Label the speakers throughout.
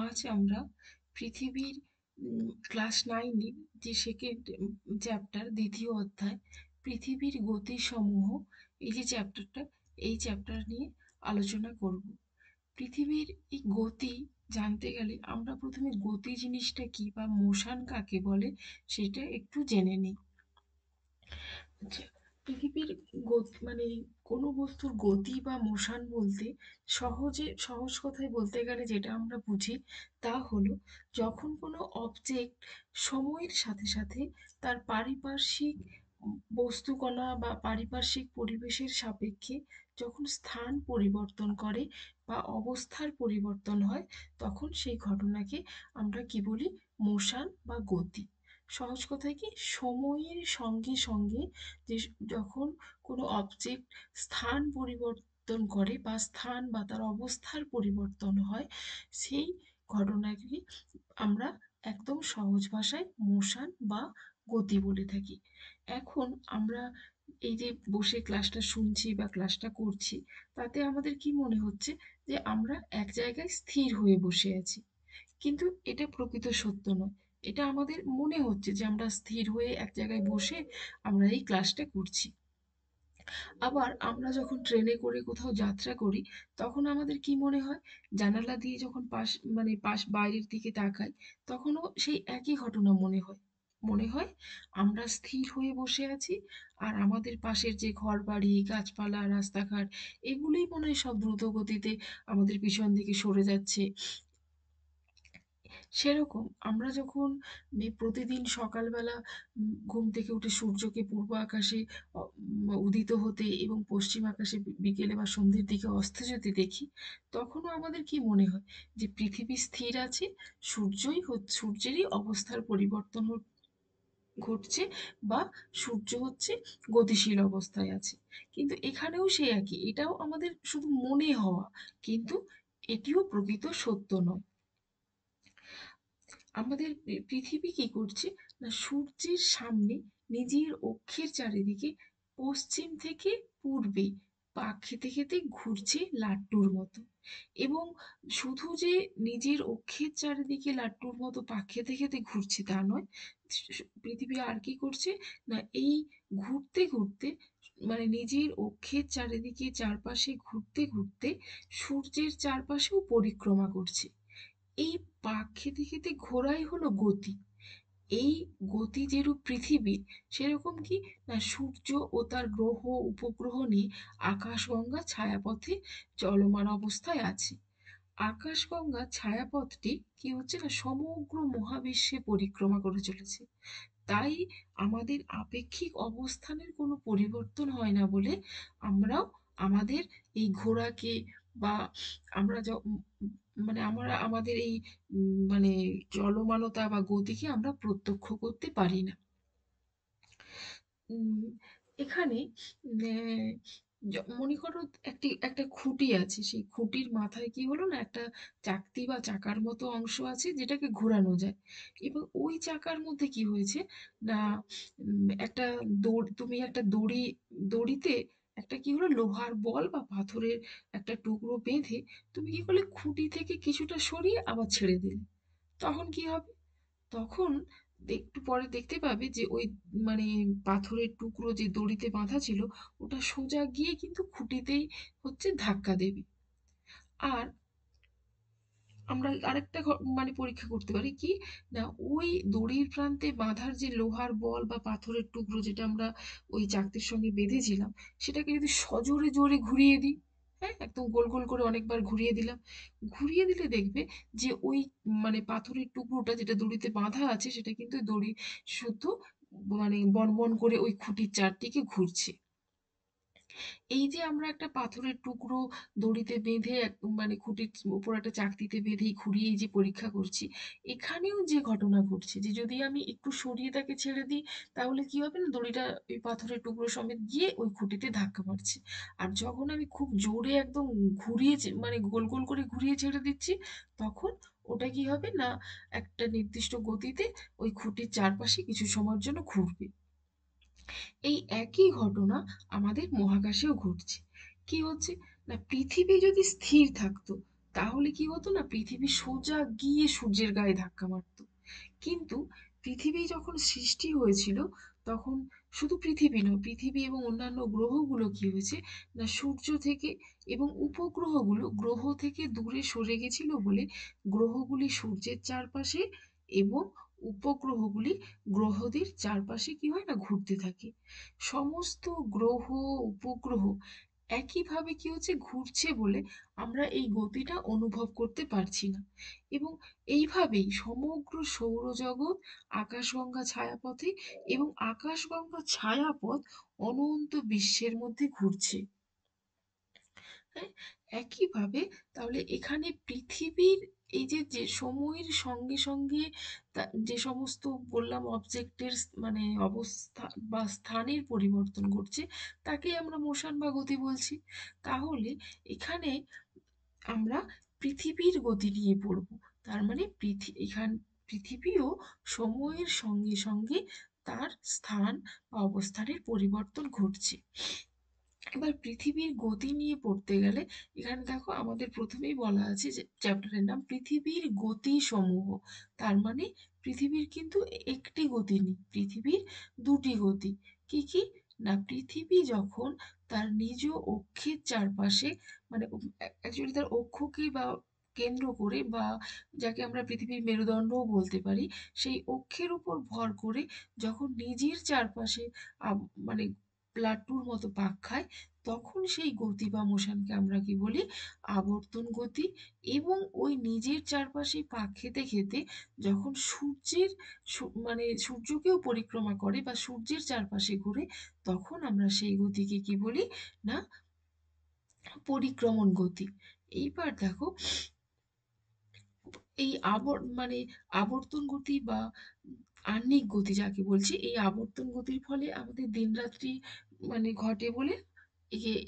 Speaker 1: আজ আমরা পৃথিবীর ক্লাস 9 যে সেকেন্ড চ্যাপ্টার, দ্বিতীয় অধ্যায়, পৃথিবীর গতিসমূহ, এই যে চ্যাপ্টারটা, এই চ্যাপ্টার নিয়ে আলোচনা করব। পৃথিবীর এই গতি জানতে গেলে আমরা প্রথমে গতি জিনিসটা কি বা মোশন কাকে বলে সেটা একটু জেনে নিই। আচ্ছা, পৃথিবীর গতি মানে কোনো বস্তুর গতি বা মোশন বলতে সহজ কথায় বলতে গেলে যেটা আমরা বুঝি তা হলো যখন কোনো অবজেক্ট সময়ের সাথে সাথে তার পারিপার্শ্বিক বস্তুকণা বা পারিপার্শ্বিক পরিবেশের সাপেক্ষে যখন স্থান পরিবর্তন করে বা অবস্থার পরিবর্তন হয়, তখন সেই ঘটনাকে আমরা কি বলি? মোশন বা গতি। সহজ কথায় কি, সময়ের সঙ্গে সঙ্গে যে যখন কোনো অবজেক্ট স্থান পরিবর্তন করে বা স্থান বা তার অবস্থার পরিবর্তন হয়, সেই ঘটনাকে আমরা একদম সহজ ভাষায় মোশন বা গতি বলে থাকি। এখন আমরা এই যে বসে ক্লাসটা শুনছি বা ক্লাসটা করছি, তাতে আমাদের কি মনে হচ্ছে যে আমরা এক জায়গায় স্থির হয়ে বসে আছি, কিন্তু এটা প্রকৃত সত্য নয়। এটা আমাদের মনে হচ্ছে যে আমরা স্থির হয়ে এক জায়গায় বসে আমরা এই ক্লাসটা করছি। আবার আমরা যখন ট্রেনে করে কোথাও যাত্রা করি, তখন আমাদের কি মনে হয়? জানালা দিয়ে যখন পাশ বাইরের দিকে তাকাই, তখনও সেই একই ঘটনা মনে হয় আমরা স্থির হয়ে বসে আছি, আর আমাদের পাশের যে ঘরবাড়ি, গাছপালা, রাস্তাঘাট, এগুলোই মনে হয় সব দ্রুত গতিতে আমাদের পিছন দিকে সরে যাচ্ছে। সেরকম আমরা যখন প্রতিদিন সকালবেলা ঘুম থেকে উঠে সূর্যকে পূর্ব আকাশে উদিত হতে এবং পশ্চিম আকাশে বিকেলে বা সন্ধ্যের দিকে অস্ত যেতে দেখি, তখনও আমাদের কি মনে হয়? যে পৃথিবী স্থির আছে, সূর্যেরই অবস্থার পরিবর্তন ঘটছে, বা সূর্য হচ্ছে গতিশীল অবস্থায় আছে। কিন্তু এখানেও সেই একই, এটাও আমাদের শুধু মনে হওয়া, কিন্তু এটিও প্রকৃত সত্য নয়। আমাদের পৃথিবী কি করছে না, সূর্যের সামনে নিজের অক্ষের চারিদিকে পশ্চিম থেকে পূর্বে পাক খেতে খেতে ঘুরছে লাট্টুর মতো। এবং শুধু যে নিজের অক্ষের চারিদিকে লাট্টুর মতো পাক খেতে খেতে ঘুরছে তা নয়, পৃথিবী আর কি করছে না, এই ঘুরতে ঘুরতে নিজের অক্ষের চারিদিকে চারপাশে ঘুরতে ঘুরতে সূর্যের চারপাশেও পরিক্রমা করছে। এই পাক খেতে খেতে ঘোরাই হলো গতি। এই গতি যেরূপ পৃথিবীর, সেরকম কি না সূর্য ও তার গ্রহ উপগ্রহ নিয়ে আকাশগঙ্গা ছায়াপথে চলমান অবস্থায় আছে। আকাশগঙ্গা ছায়াপথটি কি হচ্ছে না, সমগ্র মহাবিশ্বে পরিক্রমা করে চলেছে। তাই আমাদের আপেক্ষিক অবস্থানের কোনো পরিবর্তন হয় না বলে আমরাও আমাদের এই ঘোরাকে বা আমরা আমরা আমাদের এই চলমানতা বা গতিকে আমরা প্রত্যক্ষ করতে পারি না। উম, এখানে মনে করো একটা খুঁটি আছে, সেই খুঁটির মাথায় কি হলো না, একটা চাকতি বা চাকার মতো অংশ আছে যেটাকে ঘোরানো যায়। এবং ওই চাকার মধ্যে কি হয়েছে না, একটা তুমি একটা দড়িতে একটা কি হলো, লোহার বল বা পাথরের একটা টুকরো বেঁধে তুমি কি করলে, খুঁটি থেকে কিছুটা সরিয়ে আবার ছেড়ে দিলে। তখন কি হবে? তখন একটু পরে দেখতে পাবে যে ওই মানে পাথরের টুকরো যে দড়িতে বাঁধা ছিল, ওটা সোজা গিয়ে কিন্তু খুঁটিতেই হচ্ছে ধাক্কা দেবে। আর আমরা আরেকটা পরীক্ষা করতে পারি কি না, ওই দড়ির প্রান্তে বাঁধার যে লোহার বল বা পাথরের টুকরো যেটা আমরা ওই চাকতির সঙ্গে বেঁধেছিলাম, সেটাকে যদি সজোরে জোরে ঘুরিয়ে দিই, হ্যাঁ, একদম গোল গোল করে অনেকবার ঘুরিয়ে দিলাম, ঘুরিয়ে দিলে দেখবে যে ওই পাথরের টুকরোটা যেটা দড়িতে বাঁধা আছে, সেটা কিন্তু দড়ি শুদ্ধ বনবন করে ওই খুঁটির চারদিকে ঘুরছে। এই যে আমরা একটা পাথরের টুকরো দড়িতে বেঁধে খুঁটির উপর একটা চাকতিতে বেঁধে ঘুরিয়ে এই যে পরীক্ষা করছি, এখানেও যে ঘটনা ঘটছে যে যদি আমি একটু সরিয়ে তাকে ছেড়ে দিই, তাহলে কি হবে না, দড়িটা ওই পাথরের টুকরো সমেত গিয়ে ওই খুঁটিতে ধাক্কা মারছে। আর যখন আমি খুব জোরে একদম ঘুরিয়ে গোল গোল করে ঘুরিয়ে ছেড়ে দিচ্ছি, তখন ওটা কি হবে না, একটা নির্দিষ্ট গতিতে ওই খুঁটির চারপাশে কিছু সময়ের জন্য ঘুরবে। এই একই ঘটনা আমাদের মহাকাশেও ঘটছে। কি হচ্ছে না, পৃথিবী যদি স্থির থাকতো, তাহলে কি হতো না, পৃথিবী সোজা গিয়ে সূর্যের গায়ে ধাক্কা মারতো। কিন্তু পৃথিবী যখন সৃষ্টি হয়েছিল, তখন শুধু পৃথিবী নয়, পৃথিবী এবং অন্যান্য গ্রহগুলো কি হয়েছে না, সূর্য থেকে এবং উপগ্রহগুলো গ্রহ থেকে দূরে সরে গেছিল বলে গ্রহগুলি সূর্যের চারপাশে এবং উপগ্রহগুলি গ্রহদের চারপাশে কি হয় না, ঘুরতে থাকে। সমস্ত গ্রহ উপগ্রহ একইভাবে কি হচ্ছে, ঘুরছে বলে আমরা এই গতিটা অনুভব করতে পারছি না। এবং এইভাবেই সমগ্র সৌরজগৎ আকাশগঙ্গা ছায়াপথে এবং আকাশগঙ্গা ছায়াপথ অনন্ত বিশ্বের মধ্যে ঘুরছে। হ্যাঁ, একইভাবে তাহলে এখানে পৃথিবীর এই যে যে সময়ের সঙ্গে সঙ্গে যে সমস্ত বললাম অবজেক্টের মানে অবস্থা বা স্থানের পরিবর্তন ঘটছে, তাকে আমরা মোশন বা গতি বলছি। তাহলে এখানে আমরা পৃথিবীর গতি নিয়ে পড়ব। তার মানে পৃথিবীও সময়ের সঙ্গে সঙ্গে তার স্থান বা অবস্থানের পরিবর্তন ঘটছে। এবার পৃথিবীর গতি নিয়ে পড়তে গেলে এখানে দেখো আমাদের প্রথমেই বলা আছে যে চ্যাপ্টারের নাম পৃথিবীর গতি সমূহ। তার মানে পৃথিবীর কিন্তু একটি গতি নেই, পৃথিবীর দুটি গতি। কি কি না, পৃথিবী যখন তার নিজ অক্ষের চারপাশে মানে অ্যাকচুয়ালি তার অক্ষকে বা কেন্দ্র করে, বা যাকে আমরা পৃথিবীর মেরুদণ্ডও বলতে পারি, সেই অক্ষের উপর ভর করে যখন নিজের চারপাশে মানে লাট্টুর মতো পাক খায়, তখন সেই গতি বা মোশনকে আমরা কি বলি, আবর্তন গতি। এবং ওই নিজের চারপাশে পাক খেতে খেতে যখন মানে সূর্যকেও পরিক্রমা করে বা সূর্যের চারপাশে ঘুরে, তখন আমরা সেই গতিকে কি বলি না, পরিক্রমণ গতি। এইবার দেখো এই মানে আবর্তন গতি বা আহ্নিক গতি যাকে বলছি, এই আবর্তন গতির ফলে আমাদের দিন রাত্রি মানে ঘটে বলে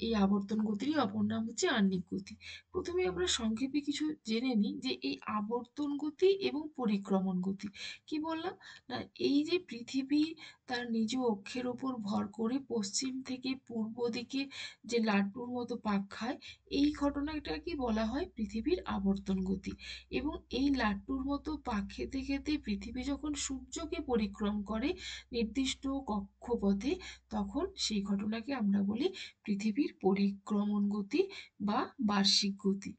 Speaker 1: এই আবর্তন গতিরই অপর নাম হচ্ছে আহ্নিক গতি। প্রথমে আমরা সংক্ষেপে কিছু জেনে নিই যে এই আবর্তন গতি এবং পরিক্রমণ গতি কি বললাম না, এই যে পৃথিবী তার নিজ অক্ষের ওপর ভর করে পশ্চিম থেকে পূর্ব দিকে যে লাট্টুর মতো পাক খায়, এই ঘটনাটাকে বলা হয় পৃথিবীর আবর্তন গতি। এবং এই লাট্টুর মতো পাক খেতে খেতে পৃথিবী যখন সূর্যকে পরিক্রম করে নির্দিষ্ট কক্ষপথে, তখন সেই ঘটনাকে আমরা বলি পৃথিবীর পরিক্রমণ গতি বা বার্ষিক গতি।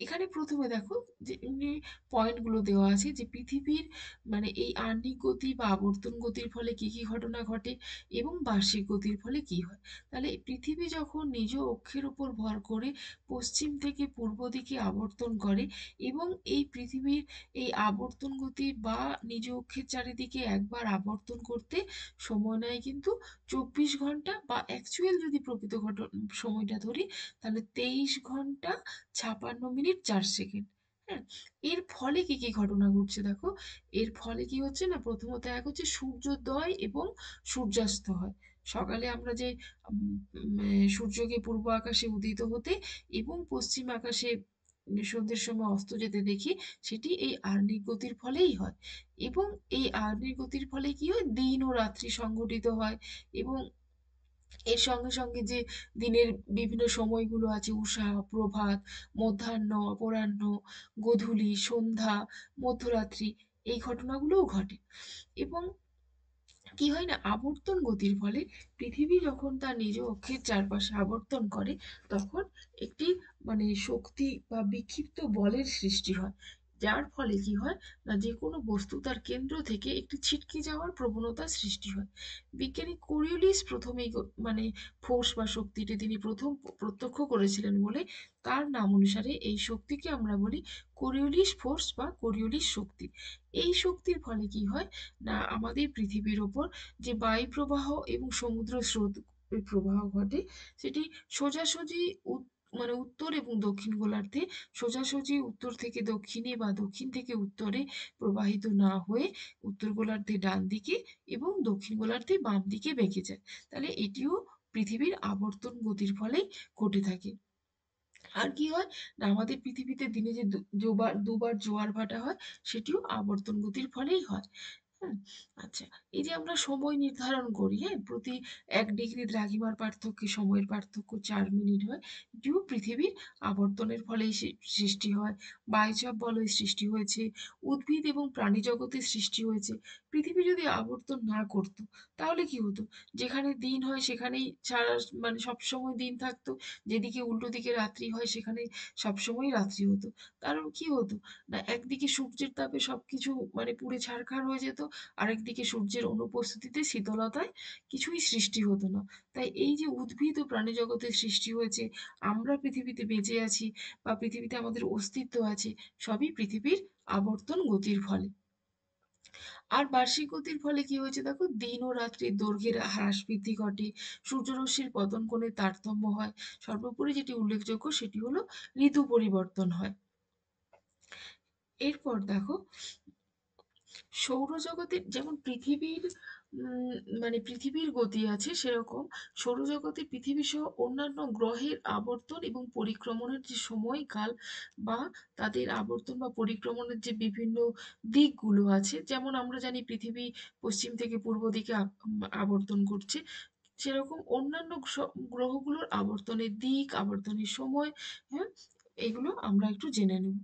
Speaker 1: এখানে প্রথমে দেখো যে এমনি পয়েন্টগুলো দেওয়া আছে যে পৃথিবীর মানে এই আহ্নিক গতি বা আবর্তন গতির ফলে কি কি ঘটনা ঘটে এবং বার্ষিক গতির ফলে কি হয়। তাহলে পৃথিবী যখন নিজ অক্ষের উপর ভর করে পশ্চিম থেকে পূর্ব দিকে আবর্তন করে, এবং এই পৃথিবীর এই আবর্তন গতি বা নিজ অক্ষের চারিদিকে একবার আবর্তন করতে সময় নেয় কিন্তু 24 ঘন্টা, বা অ্যাকচুয়াল যদি প্রকৃত সময়টা ধরি তাহলে 23 ঘন্টা 56 মিনিট 4 সেকেন্ড। হ্যাঁ, এর ফলে কি কি ঘটনা ঘটছে দেখো। এর ফলে কি হচ্ছে না, প্রথমত এক হচ্ছে সূর্যোদয় এবং সূর্যাস্ত হয়। সকালে আমরা যে সূর্যকে পূর্ব আকাশে উদিত হতে এবং পশ্চিম আকাশে সন্ধ্যের সময় অস্ত যেতে দেখি, সেটি এই আহ্নিক গতির ফলেই হয়। এবং এই আহ্নিক গতির ফলে কি হয়, দিন ও রাত্রি সংঘটিত হয়। এবং এর সঙ্গে সঙ্গে যে দিনের বিভিন্ন সময়গুলো আছে, উষা, প্রভাত, মধ্যাহ্ন, অপরাহ্ন, গোধূলি, সন্ধ্যা, মধ্যরাত্রি, এই ঘটনাগুলোও ঘটে। এবং কি হয় না, আবর্তন গতির ফলে পৃথিবী যখন তার নিজ অক্ষের চারপাশে আবর্তন করে, তখন একটি মানে শক্তি বা বিক্ষিপ্ত বলের সৃষ্টি হয়। যার ফলে কি হয় না, যে কোনো বস্তু তার কেন্দ্র থেকে একটি ছিটকে যাওয়ার প্রবণতার সৃষ্টি হয়। বিজ্ঞানী কোরিওলিস প্রথম এই মানে ফোর্স বা শক্তিটি তিনি প্রথম প্রত্যক্ষ করেছিলেন বলে তার নাম অনুসারে এই শক্তিকে আমরা বলি কোরিওলিস ফোর্স বা কোরিওলিস শক্তি। এই শক্তির ফলে কি হয় না, আমাদের পৃথিবীর ওপর যে বায়ু প্রবাহ এবং সমুদ্র স্রোত প্রবাহ ঘটে, সেটি সোজাসুজি মানে উত্তর এবং দক্ষিণ গোলার্ধে সোজাসুজি উত্তর থেকে দক্ষিণে বা দক্ষিণ থেকে উত্তরে প্রবাহিত না হয়ে উত্তর গোলার্ধে ডান দিকে এবং দক্ষিণ গোলার্ধে বাম দিকে বেঁকে যায়। তাহলে এটিও পৃথিবীর আবর্তন গতির ফলেই ঘটে থাকে। আর কি হয় না, আমাদের পৃথিবীতে দিনে যে দুবার দুবার জোয়ার ভাটা হয়, সেটিও আবর্তন গতির ফলেই হয়। হুম, আচ্ছা, এই যে আমরা সময় নির্ধারণ করি, হ্যাঁ, প্রতি 1 ডিগ্রি দ্রাঘিমার পার্থক্যে সময়ের পার্থক্য 4 মিনিট হয়। এটিও পৃথিবীর আবর্তনের ফলেই সৃষ্টি হয়। বায়ুচাপ বলয় সৃষ্টি হয়েছে, উদ্ভিদ এবং প্রাণী জগতের সৃষ্টি হয়েছে। পৃথিবী যদি আবর্তন না করত, তাহলে কি হতো? যেখানে দিন হয় সেখানেই সারা মানে সবসময় দিন থাকতো, যেদিকে উল্টো দিকে রাত্রি হয় সেখানে সবসময় রাত্রি হতো। কারণ কি হতো? না, একদিকে সূর্যের তাপে সবকিছু মানে পুড়ে ছারখার হয়ে যেত, আরেকদিকে সূর্যের অনুপস্থিতিতে শীতলতায় কিছুই সৃষ্টি হতো না। তাই এই যে উদ্ভিদ ও প্রাণী জগতের সৃষ্টি হয়েছে, আমরা পৃথিবীতে বেঁচে আছি বা পৃথিবীতে আমাদের অস্তিত্ব আছে, সবই পৃথিবীর আবর্তন গতির ফলে। আর বার্ষিক গতির ফলে কি হয়েছে দেখো, দিন ও রাত্রির দৈর্ঘ্যের হ্রাস বৃদ্ধি ঘটে, সূর্যরশ্মির পতন কোণের তারতম্য হয়, সর্বোপরি যেটি উল্লেখযোগ্য সেটি হলো ঋতু পরিবর্তন হয়। এরপর দেখো, সৌরজগতের যেমন পৃথিবীর মানে পৃথিবীর গতি আছে, সেরকম সৌরজগতে পৃথিবী সহ অন্যান্য গ্রহের আবর্তন এবং পরিক্রমণের যে সময়কাল বা তাদের আবর্তন বা পরিক্রমণের যে বিভিন্ন দিকগুলো আছে, যেমন আমরা জানি পৃথিবী পশ্চিম থেকে পূর্ব দিকে আবর্তন করছে, সেরকম অন্যান্য গ্রহগুলোর আবর্তনের দিক, আবর্তনের সময়, হ্যাঁ, এগুলো আমরা একটু জেনে নেব।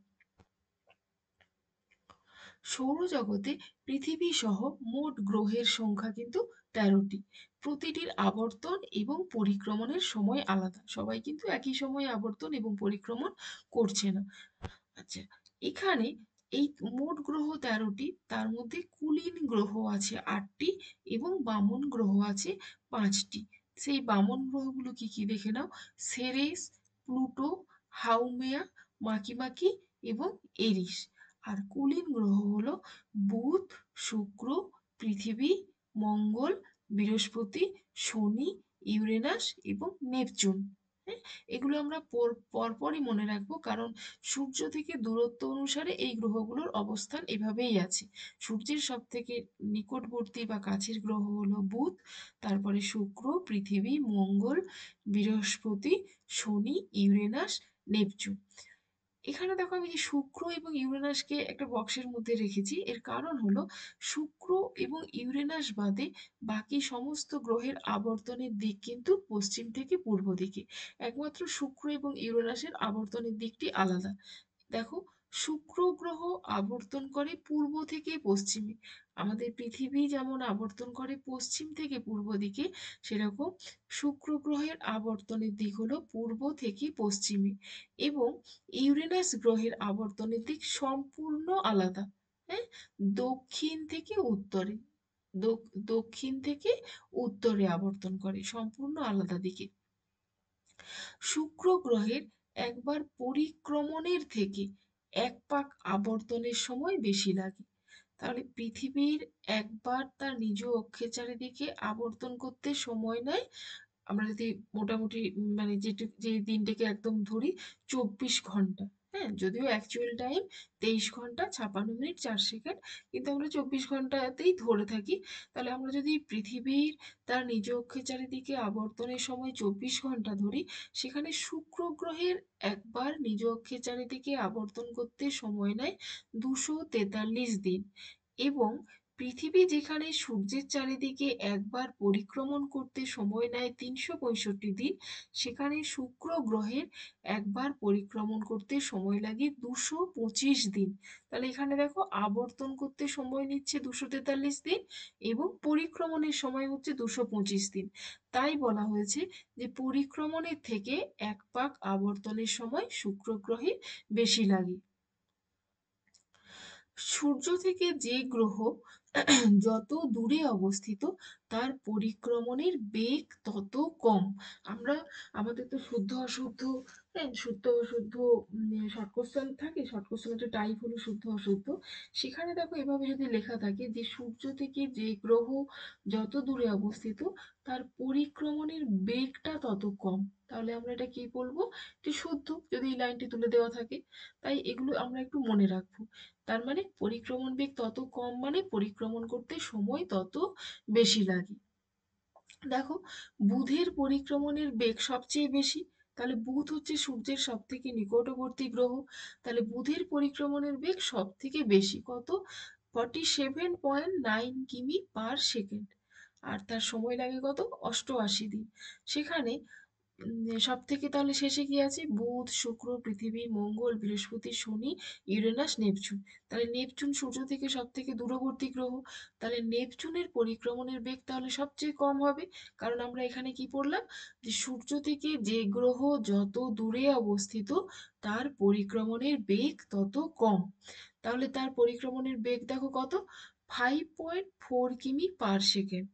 Speaker 1: সৌরজগতে পৃথিবী সহ মোট গ্রহের সংখ্যা কিন্তু 13টি। প্রতিটির আবর্তন এবং পরিক্রমণের সময় আলাদা, সবাই কিন্তু একই সময়ে আবর্তন এবং পরিক্রমণ করছে না। আচ্ছা, এখানে এই মোট গ্রহ 13টি, তার মধ্যে কুলীন গ্রহ আছে 8টি এবং বামন গ্রহ আছে 5টি। সেই বামন গ্রহগুলো কি কি দেখে নাও: সেরেস, প্লুটো, হাউমেয়া, মাকিমাকি এবং এরিস। আর কুলীন গ্রহ হলো বুধ, শুক্র, পৃথিবী, মঙ্গল, বৃহস্পতি, শনি, ইউরেনাস এবং নেপচুন। হ্যাঁ, এগুলো আমরা পরপরই মনে রাখবো, কারণ সূর্য থেকে দূরত্ব অনুসারে এই গ্রহগুলোর অবস্থান এভাবেই আছে। সূর্যের সব থেকে নিকটবর্তী বা কাছের গ্রহ হলো বুধ, তারপরে শুক্র, পৃথিবী, মঙ্গল, বৃহস্পতি, শনি, ইউরেনাস, নেপচুন। এখানে দেখো আমি যে শুক্র এবং ইউরেনাসকে একটা বক্সের মধ্যে রেখেছি, এর কারণ হলো শুক্র এবং ইউরেনাস বাদে বাকি সমস্ত গ্রহের আবর্তনের দিক কিন্তু পশ্চিম থেকে পূর্ব দিকে। একমাত্র শুক্র এবং ইউরেনাসের আবর্তনের দিকটি আলাদা। দেখো, শুক্র গ্রহ আবর্তন করে পূর্ব থেকে পশ্চিমে। আমাদের পৃথিবী যেমন আবর্তন করে পশ্চিম থেকে পূর্ব দিকে, সেরকম শুক্র গ্রহের আবর্তনের দিক হলো পূর্ব থেকে পশ্চিমে। এবং ইউরেনাস গ্রহের আবর্তনের দিক সম্পূর্ণ আলাদা। হ্যাঁ, দক্ষিণ থেকে উত্তরে, দক্ষিণ থেকে উত্তরে আবর্তন করে, সম্পূর্ণ আলাদা দিকে। শুক্র গ্রহের একবার পরিক্রমণের থেকে এক পাক আবর্তনের সময় বেশি লাগে। তাহলে পৃথিবীর একবার তার নিজ অক্ষের চারিদিকে আবর্তন করতে সময় নেয়, আমরা যদি মোটামুটি মানে যে দিনটাকে একদম ধরি, 24 ঘন্টা। হ্যাঁ, যদিও অ্যাকচুয়াল টাইম 23 ঘন্টা 56 মিনিট 4 সেকেন্ড, কিন্তু আমরা 24 ঘন্টাতেই ধরে থাকি। তাহলে আমরা যদি পৃথিবীর তার নিজ অক্ষের চারিদিকে আবর্তনের সময় 24 ঘন্টা ধরি, সেখানে শুক্র গ্রহের একবার নিজ অক্ষের চারিদিকে আবর্তন করতে সময় নেয় 243 দিন। এবং পৃথিবী যেখানে সূর্যের চারিদিকে একবার পরিক্রমণ করতে সময় নেয় 365 দিন, সেখানে শুক্র গ্রহের একবার পরিক্রমণ করতে সময় লাগে 225 দিন। তাহলে এখানে দেখো, আবর্তন করতে সময় নিচ্ছে 243 দিন এবং পরিক্রমণের সময় হচ্ছে 225 দিন। তাই বলা হয়েছে যে পরিক্রমণের থেকে এক পাক আবর্তনের সময় শুক্র গ্রহে বেশি লাগে। সূর্য থেকে যে গ্রহ যত দূরে অবস্থিত, তার পরিক্রমণের বেগ তত কম। আমরা আমাদের তো শুদ্ধ অশুদ্ধ, হ্যাঁ, শুদ্ধ অশুদ্ধ শর্ট কোশ্চেন থাকে, শর্ট কোশ্চেনের টাইপ হলো শুদ্ধ অশুদ্ধ। সেখানে দেখো এভাবে যদি লেখা থাকে যে সূর্য থেকে যে গ্রহ যত দূরে অবস্থিত, তার পরিক্রমণের বেগটা তত কম, তাহলে আমরা এটা কি বলবো? যে শুদ্ধ, যদি এই লাইনটি তুলে দেওয়া থাকে। তাই এগুলো আমরা একটু মনে রাখবো। তার মানে পরিক্রমণ বেগ তত কম মানে পরিক্রমণ করতে সময় তত বেশি লাগে। দেখো, বুধের পরিক্রমণের বেগ সবচেয়ে বেশি। তাহলে বুধ হচ্ছে সূর্যের সব থেকে নিকটবর্তী গ্রহ, তাহলে বুধের পরিক্রমণের বেগ সব থেকে বেশি, কত? 47.9 কিমি/সেকেন্ড। আর তার সময় লাগে কত? 88 দিন। সেখানে সব থেকে তাহলে শেষে কি আছে? বুধ, শুক্র, পৃথিবী, মঙ্গল, বৃহস্পতি, শনি, ইউরেনাস, নেপচুন। তাহলে নেপচুন সূর্য থেকে সব থেকে দূরবর্তী গ্রহ। তাহলে নেপচুনের পরিক্রমণের বেগ তাহলে সবচেয়ে কম হবে। কারণ আমরা এখানে কি পড়লাম? যে সূর্য থেকে যে গ্রহ যত দূরে অবস্থিত তার পরিক্রমণের বেগ তত কম। তাহলে তার পরিক্রমণের বেগ দেখো কত? 5.4 কিমি/সেকেন্ড।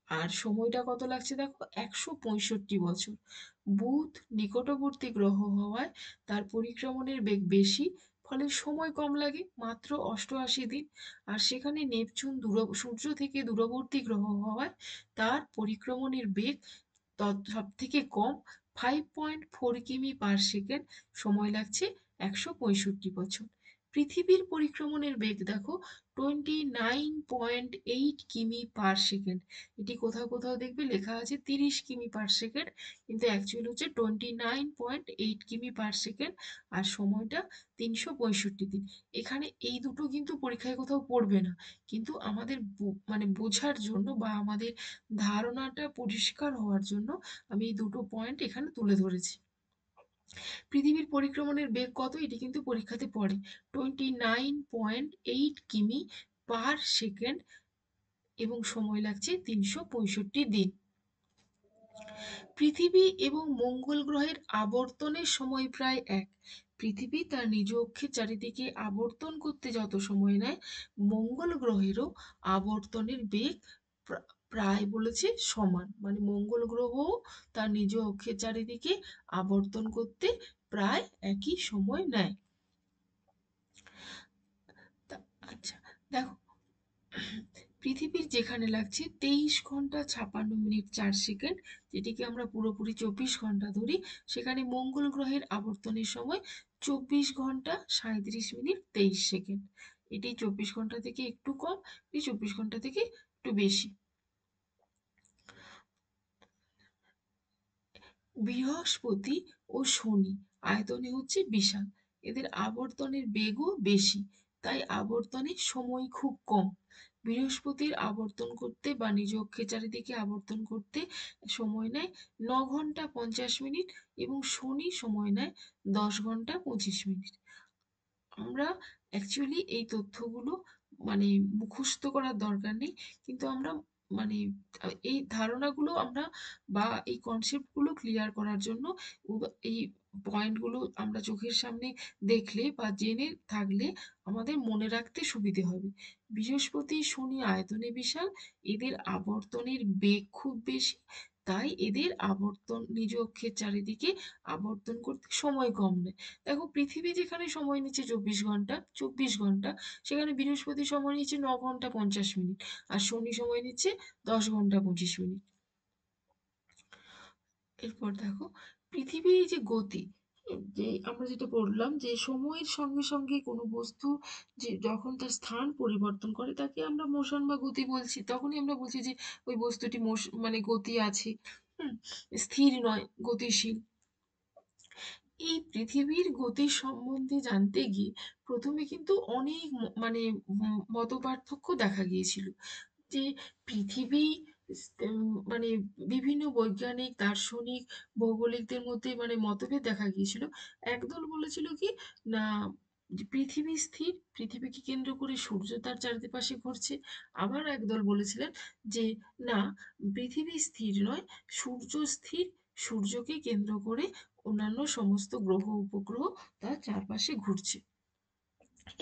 Speaker 1: আর সময়টা কত লাগছে দেখো? 165 বছর। বুধ নিকটবর্তী গ্রহ হওয়ায় তার পরিক্রমণের বেগ বেশি, ফলে সময় কম লাগে, মাত্র 88 দিন। আর সেখানে নেপচুন সূর্য থেকে দূরবর্তী গ্রহ হওয়ায় তার পরিক্রমণের বেগ সব থেকে কম, 5.4 কিমি/সেকেন্ড। সময় লাগছে 165 বছর। পৃথিবীর পরিক্রমণের বেগ দেখো 29.8 কিমি/সেকেন্ড। এটি কোথাও কোথাও দেখবে লেখা আছে 30 কিমি/সেকেন্ড, কিন্তু অ্যাকচুয়ালি হচ্ছে 29.8 কিমি/সেকেন্ড। আর সময়টা 365 দিন। এখানে এই দুটো কিন্তু পরীক্ষায় কোথাও পড়বে না, কিন্তু আমাদের মানে বোঝার জন্য বা আমাদের ধারণাটা পরিষ্কার হওয়ার জন্য আমি এই দুটো পয়েন্ট এখানে তুলে ধরেছি। পৃথিবীর পরিক্রমণের বেগ কত? এটি কিন্তু পরীক্ষাতে পড়ে। 29.8 কিমি/সেকেন্ড এবং সময় লাগছে 365 দিন। পৃথিবী এবং মঙ্গল গ্রহের আবর্তনের সময় প্রায় এক। পৃথিবী তার নিজ অক্ষের চারিদিকে আবর্তন করতে যত সময় নেয়, মঙ্গল গ্রহেরও আবর্তনের বেগ প্রায় বলেছে সমান। মানে মঙ্গল গ্রহ তার নিজ অক্ষের চারিদিকে আবর্তন করতে প্রায় একই সময় নেয়। আচ্ছা, দেখো, পৃথিবীর যেখানে লাগছে 23 ঘন্টা 56 মিনিট 4 সেকেন্ড, যেটিকে আমরা পুরোপুরি 24 ঘন্টা ধরি, সেখানে মঙ্গল গ্রহের আবর্তনের সময় 24 ঘন্টা 37 মিনিট 23 সেকেন্ড। এটি 24 ঘন্টা থেকে একটু কম, এটি 24 ঘন্টা থেকে একটু বেশি। বৃহস্পতি ও শনি আয়তনে হচ্ছে বিশাল, এদের আবর্তনের বেগও বেশি, তাই আবর্তনের সময় খুব কম। বৃহস্পতির আবর্তন করতে বা নিজ অক্ষের চারিদিকে আবর্তন করতে সময় নেয় 9 ঘন্টা 50 মিনিট এবং শনি সময় নেয় 10 ঘন্টা 25 মিনিট। আমরা অ্যাকচুয়ালি এই তথ্যগুলো মানে মুখস্থ করার দরকার নেই, কিন্তু আমরা মানে এই ধারণাগুলো আমরা বা এই কনসেপ্টগুলো ক্লিয়ার করার জন্য এই পয়েন্টগুলো আমরা চোখের সামনে দেখলে বা জেনে থাকলে আমাদের মনে রাখতে সুবিধে হবে। বৃহস্পতি শনি আয়তনে বিশাল, এদের আবর্তনের বেগ খুব বেশি, তাই এদের আবর্তন নিজ অক্ষের চারিদিকে আবর্তন করতে সময় কম নেয়। দেখো, পৃথিবী যেখানে সময় নিচ্ছে 24 ঘন্টা, সেখানে বৃহস্পতি সময় নিচ্ছে 9 ঘন্টা 50 মিনিট, আর শনি সময় নিচ্ছে 10 ঘন্টা 25 মিনিট। এরপর দেখো, পৃথিবীর এই যে গতি, যে আমরা যেটা বললাম যে সময়ের সঙ্গে সঙ্গে কোনো বস্তু যে যখন তার স্থান পরিবর্তন করে তাকে আমরা মোশন বা গতি বলছি, তখনই আমরা বলছি যে ওই বস্তুটি মানে গতি আছে, হুম, স্থির নয়, গতিশীল। এই পৃথিবীর গতি সম্বন্ধে জানতে গিয়ে প্রথমে কিন্তু অনেক মানে মতপার্থক্য দেখা গিয়েছিল। যে পৃথিবী মানে বিভিন্ন বৈজ্ঞানিক, দার্শনিক, ভৌগোলিকদের মধ্যে মানে মতভেদ দেখা গিয়েছিল। একদল বলেছিল কি না, যে পৃথিবী স্থির, পৃথিবীকে কেন্দ্র করে সূর্য তার চারিপাশে ঘুরছে। আবার একদল বলেছিলেন যে না, পৃথিবী স্থির নয়, সূর্য স্থির, সূর্যকে কেন্দ্র করে অন্যান্য সমস্ত গ্রহ উপগ্রহ তার চারপাশে ঘুরছে।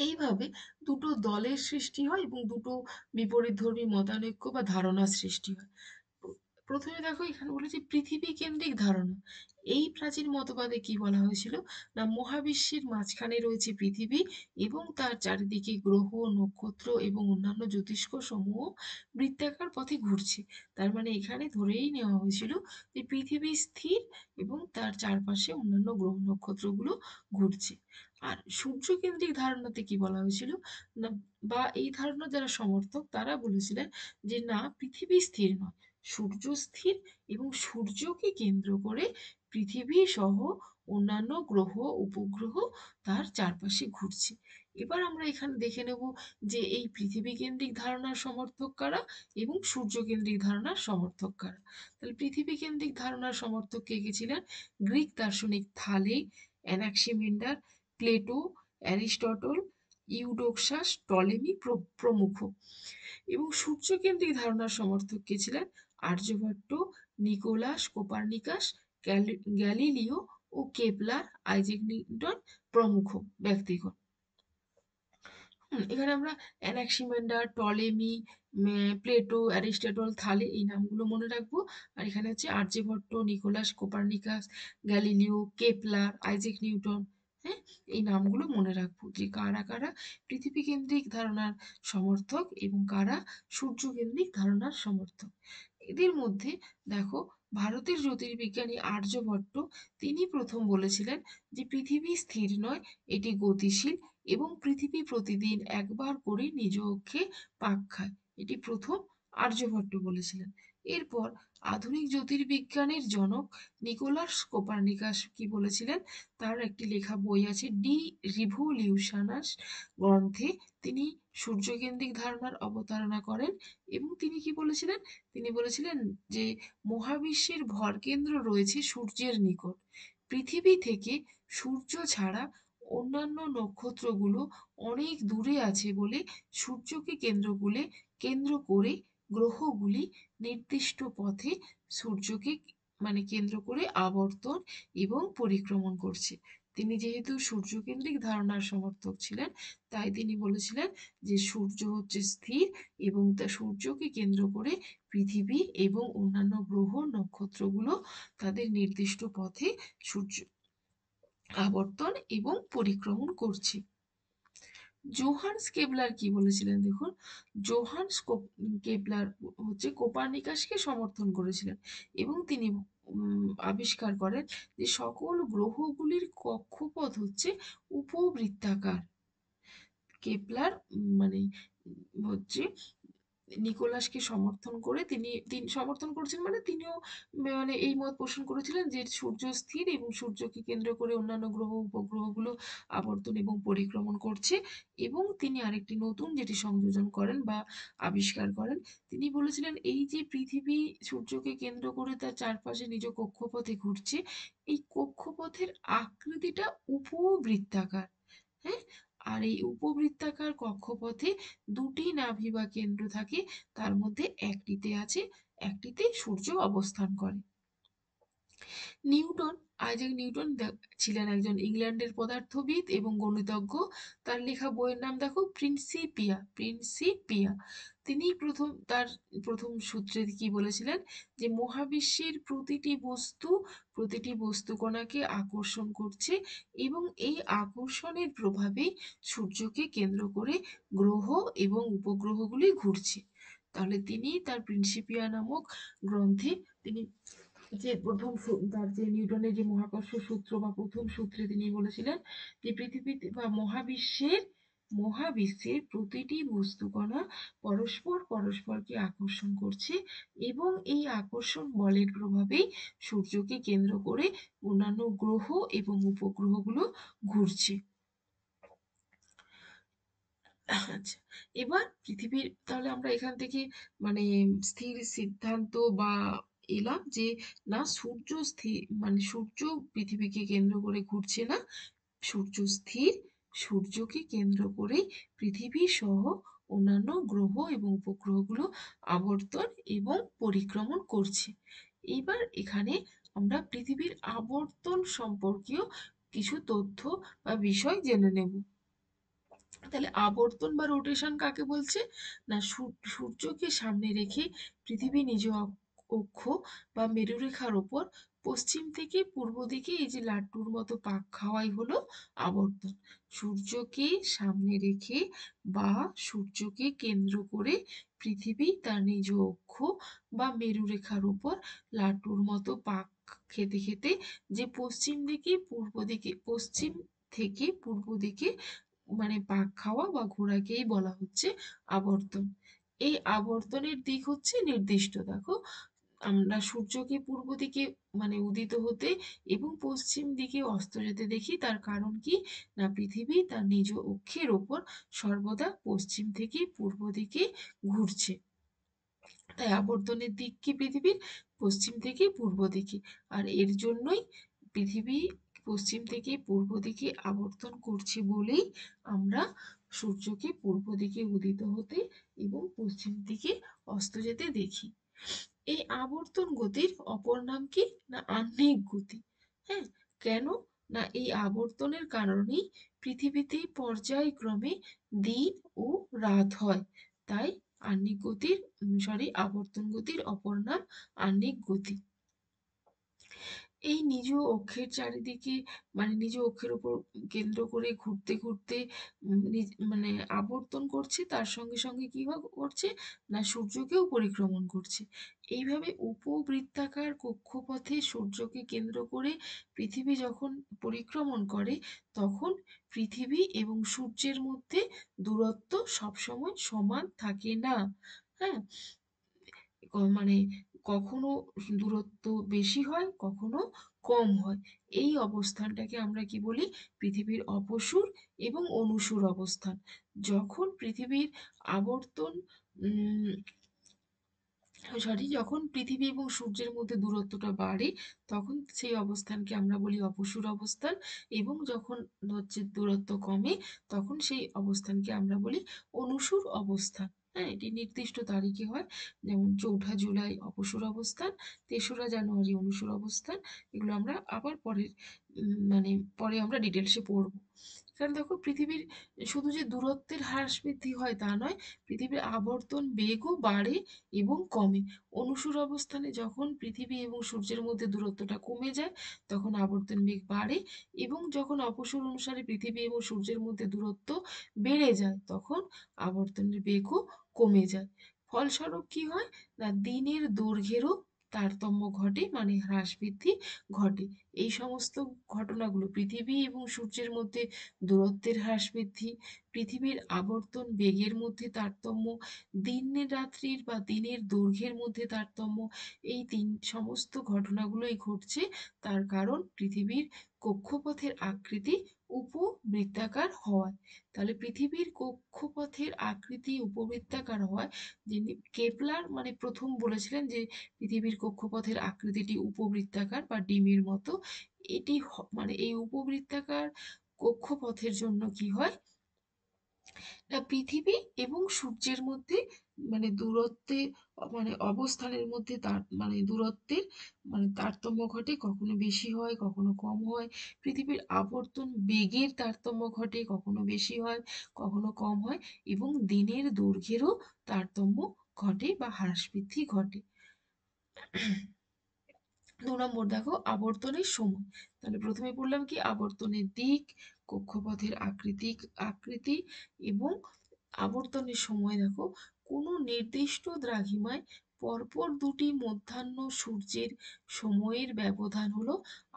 Speaker 1: এইভাবে দুটো দলের সৃষ্টি হয় এবং দুটো বিপরীতধর্মী মতানৈক্য বা ধারণার সৃষ্টি হয়। প্রথমে দেখো, এখানে বলেছে পৃথিবী কেন্দ্রিক ধারণা। এই প্রাচীন মতবাদে কি বলা হয়েছিল না, মহাবিশ্বের মাঝখানে রয়েছে পৃথিবী এবং তার চারিদিকে গ্রহ, নক্ষত্র এবং অন্যান্য জ্যোতিষ্ক সমূহ বৃত্তাকার পথে ঘুরছে। তার মানে এখানে ধরেই নেওয়া হয়েছিল যে পৃথিবী স্থির এবং তার চারপাশে অন্যান্য গ্রহ নক্ষত্রগুলো ঘুরছে। আর সূর্যকেন্দ্রিক ধারণাতে কি বলা হয়েছিল না, বা এই ধারণা যারা সমর্থক তারা বলেছিলেন যে না, পৃথিবী স্থির নয়, সূর্য স্থির এবং সূর্যকে কেন্দ্র করে পৃথিবী সহ অন্যান্য গ্রহ উপগ্রহ তার চারপাশে ঘুরছে। এবার আমরা এখানে দেখে নেব যে এই পৃথিবী কেন্দ্রিক ধারণার সমর্থক কারা এবং সূর্য কেন্দ্রিক ধারণার সমর্থক কারা। তাহলে পৃথিবী কেন্দ্রিক ধারণার সমর্থক কে কে ছিলেন? গ্রিক দার্শনিক থালে, অ্যানাক্সিমেন্ডার, প্লেটো, অ্যারিস্টটল, ইউডোক্সাস, টলেমি প্রমুখ। এবং সূর্যকেন্দ্রিক ধারণার সমর্থক কে ছিলেন? আর্যভট্ট, নিকোলাস কোপার্নিকাস, গ্যালিলিও ও কেপলার, আইজ্যাক নিউটন প্রমুখ ব্যক্তিগণ। এখানে আমরা অ্যানাক্সিমেন্ডার, টলেমি, প্লেটো, অ্যারিস্টটল, থালে এই নামগুলো মনে রাখবো। আর এখানে হচ্ছে Aryabhata, Nicolaus Copernicus, Galileo, Kepler, Isaac Newton. হ্যাঁ, এই নামগুলো মনে রাখবো যে কারা কারা পৃথিবী কেন্দ্রিক ধারণার সমর্থক এবং কারা সূর্য কেন্দ্রিক ধারণার সমর্থক। এদের মধ্যে দেখো, ভারতের জ্যোতির্বিজ্ঞানী আর্যভট্ট তিনি প্রথম বলেছিলেন যে পৃথিবী স্থির নয়, এটি গতিশীল এবং পৃথিবী প্রতিদিন একবার করে নিজ অক্ষে পাক খায়। এটি প্রথম আর্যভট্ট বলেছিলেন। এরপর আধুনিক জ্যোতির্বিজ্ঞানের জনক নিকোলাস কোপার্নিকাস কি বলেছিলেন? তার একটি লেখা বই আছে ডি রিভলিউশনাস গ্রন্থে তিনি সূর্যকেন্দ্রিক ধারণার অবতারণা করেন এবং তিনি কি বলেছিলেন? তিনি বলেছিলেন যে মহাবিশ্বের ভরকেন্দ্র রয়েছে সূর্যের নিকট। পৃথিবী থেকে সূর্য ছাড়া অন্যান্য নক্ষত্রগুলো অনেক দূরে আছে বলে সূর্যকে কেন্দ্র করে গ্রহগুলি নির্দিষ্ট পথে সূর্যকে কেন্দ্র করে আবর্তন এবং পরিক্রমণ করছে। তিনি যেহেতু সূর্যকেন্দ্রিক ধারণার সমর্থক ছিলেন, তাই তিনি বলেছিলেন যে সূর্য হচ্ছে স্থির এবং তা সূর্যকে কেন্দ্র করে পৃথিবী এবং অন্যান্য গ্রহ নক্ষত্রগুলো তাদের নির্দিষ্ট পথে সূর্য আবর্তন এবং পরিক্রমণ করছে। জোহান্স কেপলার কি বলেছিলেন দেখুন, জোহান্স কেপলার হচ্ছে কোপার্নিকাসকে সমর্থন করেছিলেন এবং তিনি আবিষ্কার করেন যে সকল গ্রহগুলির কক্ষপথ হচ্ছে উপবৃত্তাকার। কেপলার হচ্ছে নিকোলাসকে সমর্থন করে তিনি সমর্থন করেছেন তিনিও এই মত পোষণ করেছিলেন যে সূর্য স্থির এবং সূর্যকে কেন্দ্র করে অন্যান্য গ্রহ উপগ্রহগুলো আবর্তন এবং পরিক্রমণ করছে। এবং তিনি আরেকটি নতুন যেটি সংযোজন করেন বা আবিষ্কার করেন, তিনি বলেছিলেন এই যে পৃথিবী সূর্যকে কেন্দ্র করে তার চারপাশে নিজ কক্ষপথে ঘুরছে, এই কক্ষপথের আকৃতিটা উপবৃত্তাকার। হ্যাঁ, আর এই উপবৃত্তাকার কক্ষপথে দুটি নাভি বা কেন্দ্র থাকে, তার মধ্যে একটিতে সূর্য অবস্থান করে। নিউটন, আইজ্যাক নিউটন ছিলেন একজন ইংল্যান্ডের পদার্থবিদ এবং গণিতজ্ঞ। তার লেখা বইয়ের নাম দেখো প্রিন্সিপিয়া। তিনি তার প্রথম সূত্রে কি বলেছিলেন যে মহাবিশ্বের প্রতিটি বস্তু কণাকে আকর্ষণ করছে এবং এই আকর্ষণের প্রভাবেই সূর্যকে কেন্দ্র করে গ্রহ এবং উপগ্রহগুলি ঘুরছে। তাহলে তিনি তার প্রিন্সিপিয়া নামক গ্রন্থে তিনি যে তার যে নিউটনের যে মহাকর্ষ সূত্র বা প্রথম সূত্রে তিনি বলেছিলেন যে পৃথিবীতে বা মহাবিশ্বের প্রতিটি বস্তুকণা পরস্পরকে আকর্ষণ করছে এবং এই আকর্ষণ বলের প্রভাবেই সূর্যকে কেন্দ্র করে অন্যান্য গ্রহ এবং উপগ্রহগুলো ঘুরছে। আচ্ছা, এবার তাহলে আমরা এখান থেকে স্থির সিদ্ধান্ত বা এলাম যে না, সূর্য পৃথিবীকে কেন্দ্র করে ঘুরছে না, সূর্য স্থির, সূর্যকে কেন্দ্র করে পৃথিবী সহ অন্যান্য গ্রহ এবং উপগ্রহগুলো আবর্তন এবং পরিক্রমণ করছে। এবার এখানে আমরা পৃথিবীর আবর্তন সম্পর্কীয় কিছু তথ্য বা বিষয় জেনে নেব। তাহলে আবর্তন বা রোটেশন কাকে বলছে? না, সূর্যকে সামনে রেখে পৃথিবী নিজ অক্ষ বা মেরুরেখার ওপর পশ্চিম থেকে পূর্ব দিকে এই যে লাট্টুর মতো পাক খাওয়াই হলো আবর্তন। সূর্যকে সামনে রেখে বা সূর্যকে কেন্দ্র করে পৃথিবী তার নিজ অক্ষ বা মেরুরেখার ওপর লাট্টুর মতো পাক খেতে খেতে যে পশ্চিম থেকে পূর্ব দিকে পাক খাওয়া বা ঘোরাকেই বলা হচ্ছে আবর্তন। এই আবর্তনের দিক হচ্ছে নির্দিষ্ট। দেখো, আমরা সূর্যকে পূর্ব দিকে মানে উদিত হতে এবং পশ্চিম দিকে অস্ত যেতে দেখি। তার কারণ কি? না পৃথিবী তার নিজ অক্ষের ওপর সর্বদা পশ্চিম থেকে পূর্ব দিকে ঘুরছে। তাই আবর্তনের দিক কি পৃথিবীর? পশ্চিম থেকে পূর্ব দিকে। আর এর জন্যই পৃথিবী পশ্চিম থেকে পূর্ব দিকে আবর্তন করছে বলেই আমরা সূর্যকে পূর্ব দিকে উদিত হতে এবং পশ্চিম দিকে অস্ত যেতে দেখি। এই আবর্তন গতির অপর নাম কি? না আহ্নিক গতি। হ্যাঁ, কেন? না এই আবর্তনের কারণেই পৃথিবীতে পর্যায়ক্রমে দিন ও রাত হয়। তাই আহ্নিক গতির আবর্তন গতির অপর নাম আহ্নিক গতি। এই নিজ অক্ষের চারিদিকে মানে নিজ অক্ষের উপর কেন্দ্র করে ঘুরতে ঘুরতে মানে আবর্তন করছে, তার সঙ্গে সঙ্গে কি করছে? না সূর্যকেও পরিক্রমণ করছে। এইভাবে উপবৃত্তাকার কক্ষপথে সূর্যকে কেন্দ্র করে পৃথিবী যখন পরিক্রমণ করে, তখন পৃথিবী এবং সূর্যের মধ্যে দূরত্ব সবসময় সমান থাকে না। হ্যাঁ, মানে কখনো দূরত্ব বেশি হয়, কখনো কম হয়। এই অবস্থানটাকে আমরা কি বলি? পৃথিবীর অপসূর এবং অনুসূর অবস্থান। যখন পৃথিবীর আবর্তন উম যখন পৃথিবী এবং সূর্যের মধ্যে দূরত্বটা বাড়ে, তখন সেই অবস্থানকে আমরা বলি অপসূর অবস্থান। এবং যখন দূরত্ব কমে, তখন সেই অবস্থানকে আমরা বলি অনুসূর অবস্থান। হ্যাঁ, এটি নির্দিষ্ট তারিখে হয়। যেমন 4 জুলাই অপসূর অবস্থান, 3রা জানুয়ারি অনুসূর অবস্থান। এগুলো আমরা আবার মানে পরে আমরা ডিটেলসে পড়বো। কারণ দেখো, পৃথিবীর শুধু যে দূরত্বের হ্রাস বৃদ্ধি হয় তা নয়, পৃথিবীর আবর্তন বেগও বাড়ে এবং কমে। অনুসূর অবস্থানে যখন পৃথিবী এবং সূর্যের মধ্যে দূরত্বটা কমে যায়, তখন আবর্তন বেগ বাড়ে। এবং যখন অপসূর অনুসারে পৃথিবী এবং সূর্যের মধ্যে দূরত্ব বেড়ে যায়, তখন আবর্তনের বেগও কমে যায়। ফলস্বরূপ কি হয়? না দিনের দৈর্ঘ্যেরও তারতম্য ঘটে, মানে হ্রাস বৃদ্ধি ঘটে। এই সমস্ত ঘটনাগুলো পৃথিবী এবং সূর্যের মধ্যে দূরত্বের হ্রাস বৃদ্ধি, পৃথিবীর আবর্তন বেগের মধ্যে তারতম্য, দিন রাত্রির বা দিনের দৈর্ঘ্যের মধ্যে তারতম্য, এই সমস্ত ঘটনাগুলোই ঘটছে তার কারণ পৃথিবীর কক্ষপথের আকৃতি উপবৃত্তাকার হওয়ায়। তাহলে পৃথিবীর কক্ষপথের আকৃতি উপবৃত্তাকার হওয়ায়, যিনি কেপলার মানে প্রথম বলেছিলেন যে পৃথিবীর কক্ষপথের আকৃতিটি উপবৃত্তাকার বা ডিমের মতো। এটি মানে এই উপবৃত্তাকার কক্ষপথের জন্য কি হয়? না পৃথিবী এবং সূর্যের মধ্যে মানে দূরত্বে মানে অবস্থানের মধ্যে তার মানে দূরত্বের মানে তারতম্য ঘটে, কখনো বেশি হয় কখনো কম হয়। পৃথিবীর আবর্তন বেগের তারতম্য ঘটে, কখনো বেশি হয় কখনো কম হয়। এবং দিনের দৈর্ঘ্যেরও তারতম্য ঘটে বা হ্রাস বৃদ্ধি ঘটে। 2 নম্বর দেখো, আবর্তনের সময়। তাহলে প্রথমে বললাম কি? আবর্তনের দিক, কক্ষপথের আকৃতি এবং আবর্তনের সময়। দেখো, কোনো নির্দিষ্ট দ্রাঘিমায় পরপর দুটি মধ্যাহ্ন সূর্যের সময়ের ব্যবধান হলো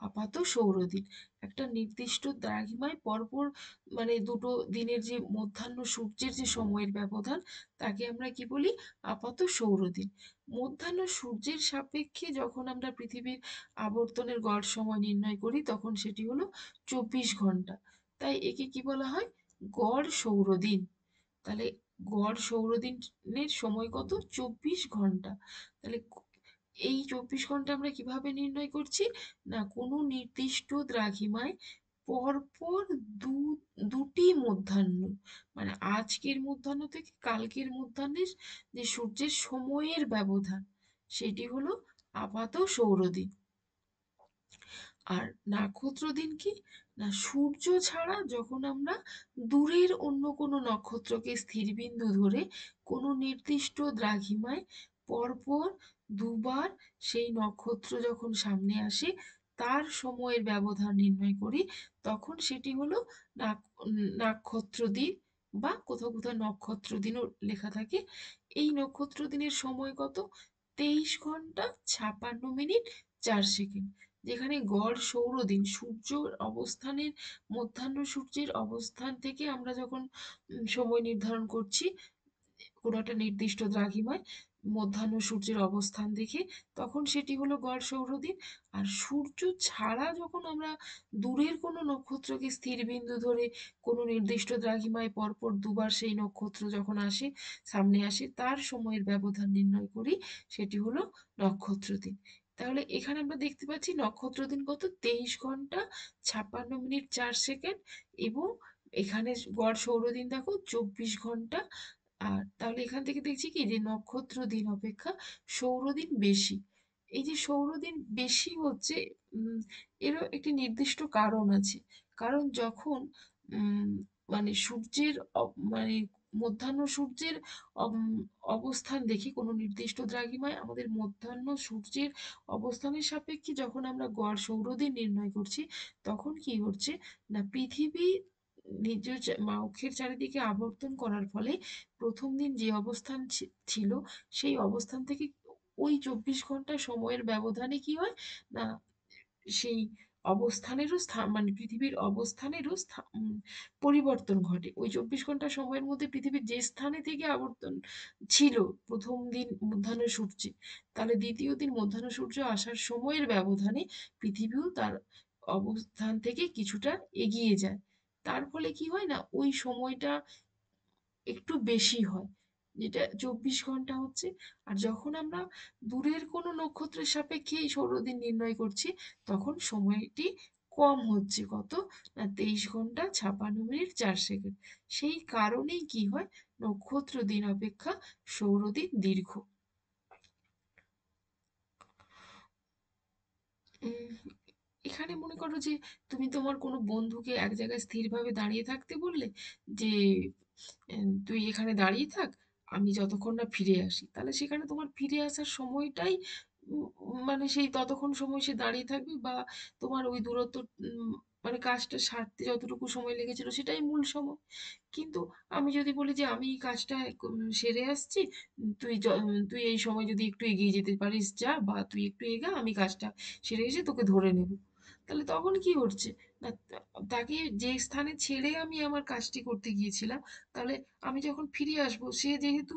Speaker 1: আপাত সৌরদিন। একটা নির্দিষ্ট দ্রাঘিমায় পরপর মানে দুটো দিনের যে মধ্যাহ্ন সূর্যের যে সময়ের ব্যবধান, তাকে আমরা কি বলি? আপাত সৌরদিন। মধ্যাহ্ন সূর্যের সাপেক্ষে যখন আমরা পৃথিবীর আবর্তনের গড় সময় নির্ণয় করি, তখন সেটি হলো 24 ঘন্টা। তাই একে কি বলা হয়? গড় সৌরদিন। তাহলে গড় সৌরদিনের সময় কত? 24 ঘন্টা। তাহলে এই 24 ঘন্টা আমরা কিভাবে নির্ণয় করছি? না কোনো নির্দিষ্ট দ্রাঘিমায় পরপর দু দুটি মধ্যাহ্ন, মানে আজকের মধ্যাহ্ন থেকে কালকের মধ্যাহ্নের যে সূর্যের সময়ের ব্যবধান, সেটি হলো আপাত সৌরদিন। আর নক্ষত্র দিন কি? না সূর্য ছাড়া যখন আমরা দূরের অন্য কোনো নক্ষত্রকে স্থিরবিন্দু ধরে কোনো নির্দিষ্ট দ্রাঘিমায় পরপর দুবার সেই নক্ষত্র যখন সামনে আসে, তার সময়ের ব্যবধান নির্ণয় করি, তখন সেটি হলো নক্ষত্র দিন, বা কোথাও কোথাও নক্ষত্র দিনও লেখা থাকে। এই নক্ষত্র দিনের সময় কত? 23 ঘন্টা 56 মিনিট 4 সেকেন্ড। যেখানে গড় সৌরদিন সূর্য অবস্থানের মধ্যাহ্ন সূর্যের অবস্থান থেকে আমরা যখন সময় নির্ধারণ করছি কোনো একটা নির্দিষ্ট দ্রাঘিমায়, মধ্যাহ্ন সূর্যের অবস্থান দেখে, তখন সেটি হলো গড় সৌরদিন। আর সূর্য ছাড়া যখন আমরা দূরের কোনো নক্ষত্রকে স্থির বিন্দু ধরে কোনো নির্দিষ্ট দ্রাঘিমায় পরপর দুবার সেই নক্ষত্র যখন আসে, সামনে আসে, তার সময়ের ব্যবধান নির্ণয় করি, সেটি হলো নক্ষত্র দিন। তাহলে এখানে আমরা দেখতে পাচ্ছি নক্ষত্র দিন কত, 23 ঘন্টা 56 মিনিট 4 সেকেন্ড, এবং এখানে গড় সৌরদিন দেখো 24 ঘন্টা। আর তাহলে এখান থেকে দেখছি কি যে নক্ষত্র দিন অপেক্ষা সৌরদিন বেশি। এই যে সৌরদিন বেশি হচ্ছে, উম, এরও একটি নির্দিষ্ট কারণ আছে। কারণ যখন উম, মানে সূর্যের মানে মধ্যাহ্ন সূর্যের অবস্থান দেখি কোনো নির্দিষ্ট দ্রাঘিমায়, আমাদের মধ্যাহ্ন সূর্যের অবস্থানের সাপেক্ষে যখন আমরা গড় সৌরদিন নির্ণয় করছি, তখন কি হচ্ছে না, পৃথিবী নিজ অক্ষের চারিদিকে আবর্তন করার ফলে প্রথম দিন যে অবস্থান ছিল, সেই অবস্থান থেকে ওই 24 ঘন্টা সময়ের ব্যবধানে কি হয় না, সেই অবস্থানেরও স্থান মানে পৃথিবীর অবস্থানেরও পরিবর্তন ঘটে। ওই 24 ঘন্টা সময়ের মধ্যে পৃথিবীর যে স্থানে থেকে আবর্তন ছিল প্রথম দিন মধ্যাহ্ন সূর্যে, তাহলে দ্বিতীয় দিন মধ্যাহ্ন সূর্য আসার সময়ের ব্যবধানে পৃথিবীও তার অবস্থান থেকে কিছুটা এগিয়ে যায়। তার ফলে কি হয় না, ওই সময়টা একটু বেশি হয়, যেটা 24 ঘন্টা হচ্ছে। আর যখন আমরা দূরের কোনো নক্ষত্রের সাপেক্ষে এই সৌরদিন নির্ণয় করছি, তখন সময়টি কম হচ্ছে, কত না, 23 ঘন্টা 56 মিনিট 4 সেকেন্ড। সেই কারণেই কি হয়, নক্ষত্র দিন অপেক্ষা সৌরদিন দীর্ঘ। উম, এখানে মনে করো যে তুমি তোমার কোনো বন্ধুকে এক জায়গায় স্থিরভাবে দাঁড়িয়ে থাকতে বললে, যে তুই এখানে দাঁড়িয়ে থাক, আমি যতক্ষণ না ফিরে আসি। তাহলে সেখানে তোমার ফিরে আসার সময়টাই মানে সেই ততক্ষণ সময় সে দাঁড়িয়ে থাকবে, বা তোমার ওই দূরত্ব উম, মানে কাজটা সারতে যতটুকু সময় লেগেছিল সেটাই মূল সময়। কিন্তু আমি যদি বলি যে আমি এই কাজটা সেরে আসছি, তুই এই সময় যদি একটু এগিয়ে যেতে পারিস যা, বা তুই একটু এগা, আমি কাজটা সেরে এসে তোকে ধরে নেব। তাহলে তখন কি হচ্ছে না, তাকে যে স্থানে ছেড়ে আমি আমার কাজটি করতে গিয়েছিলাম, তাহলে আমি যখন ফিরে আসবো, সে যেহেতু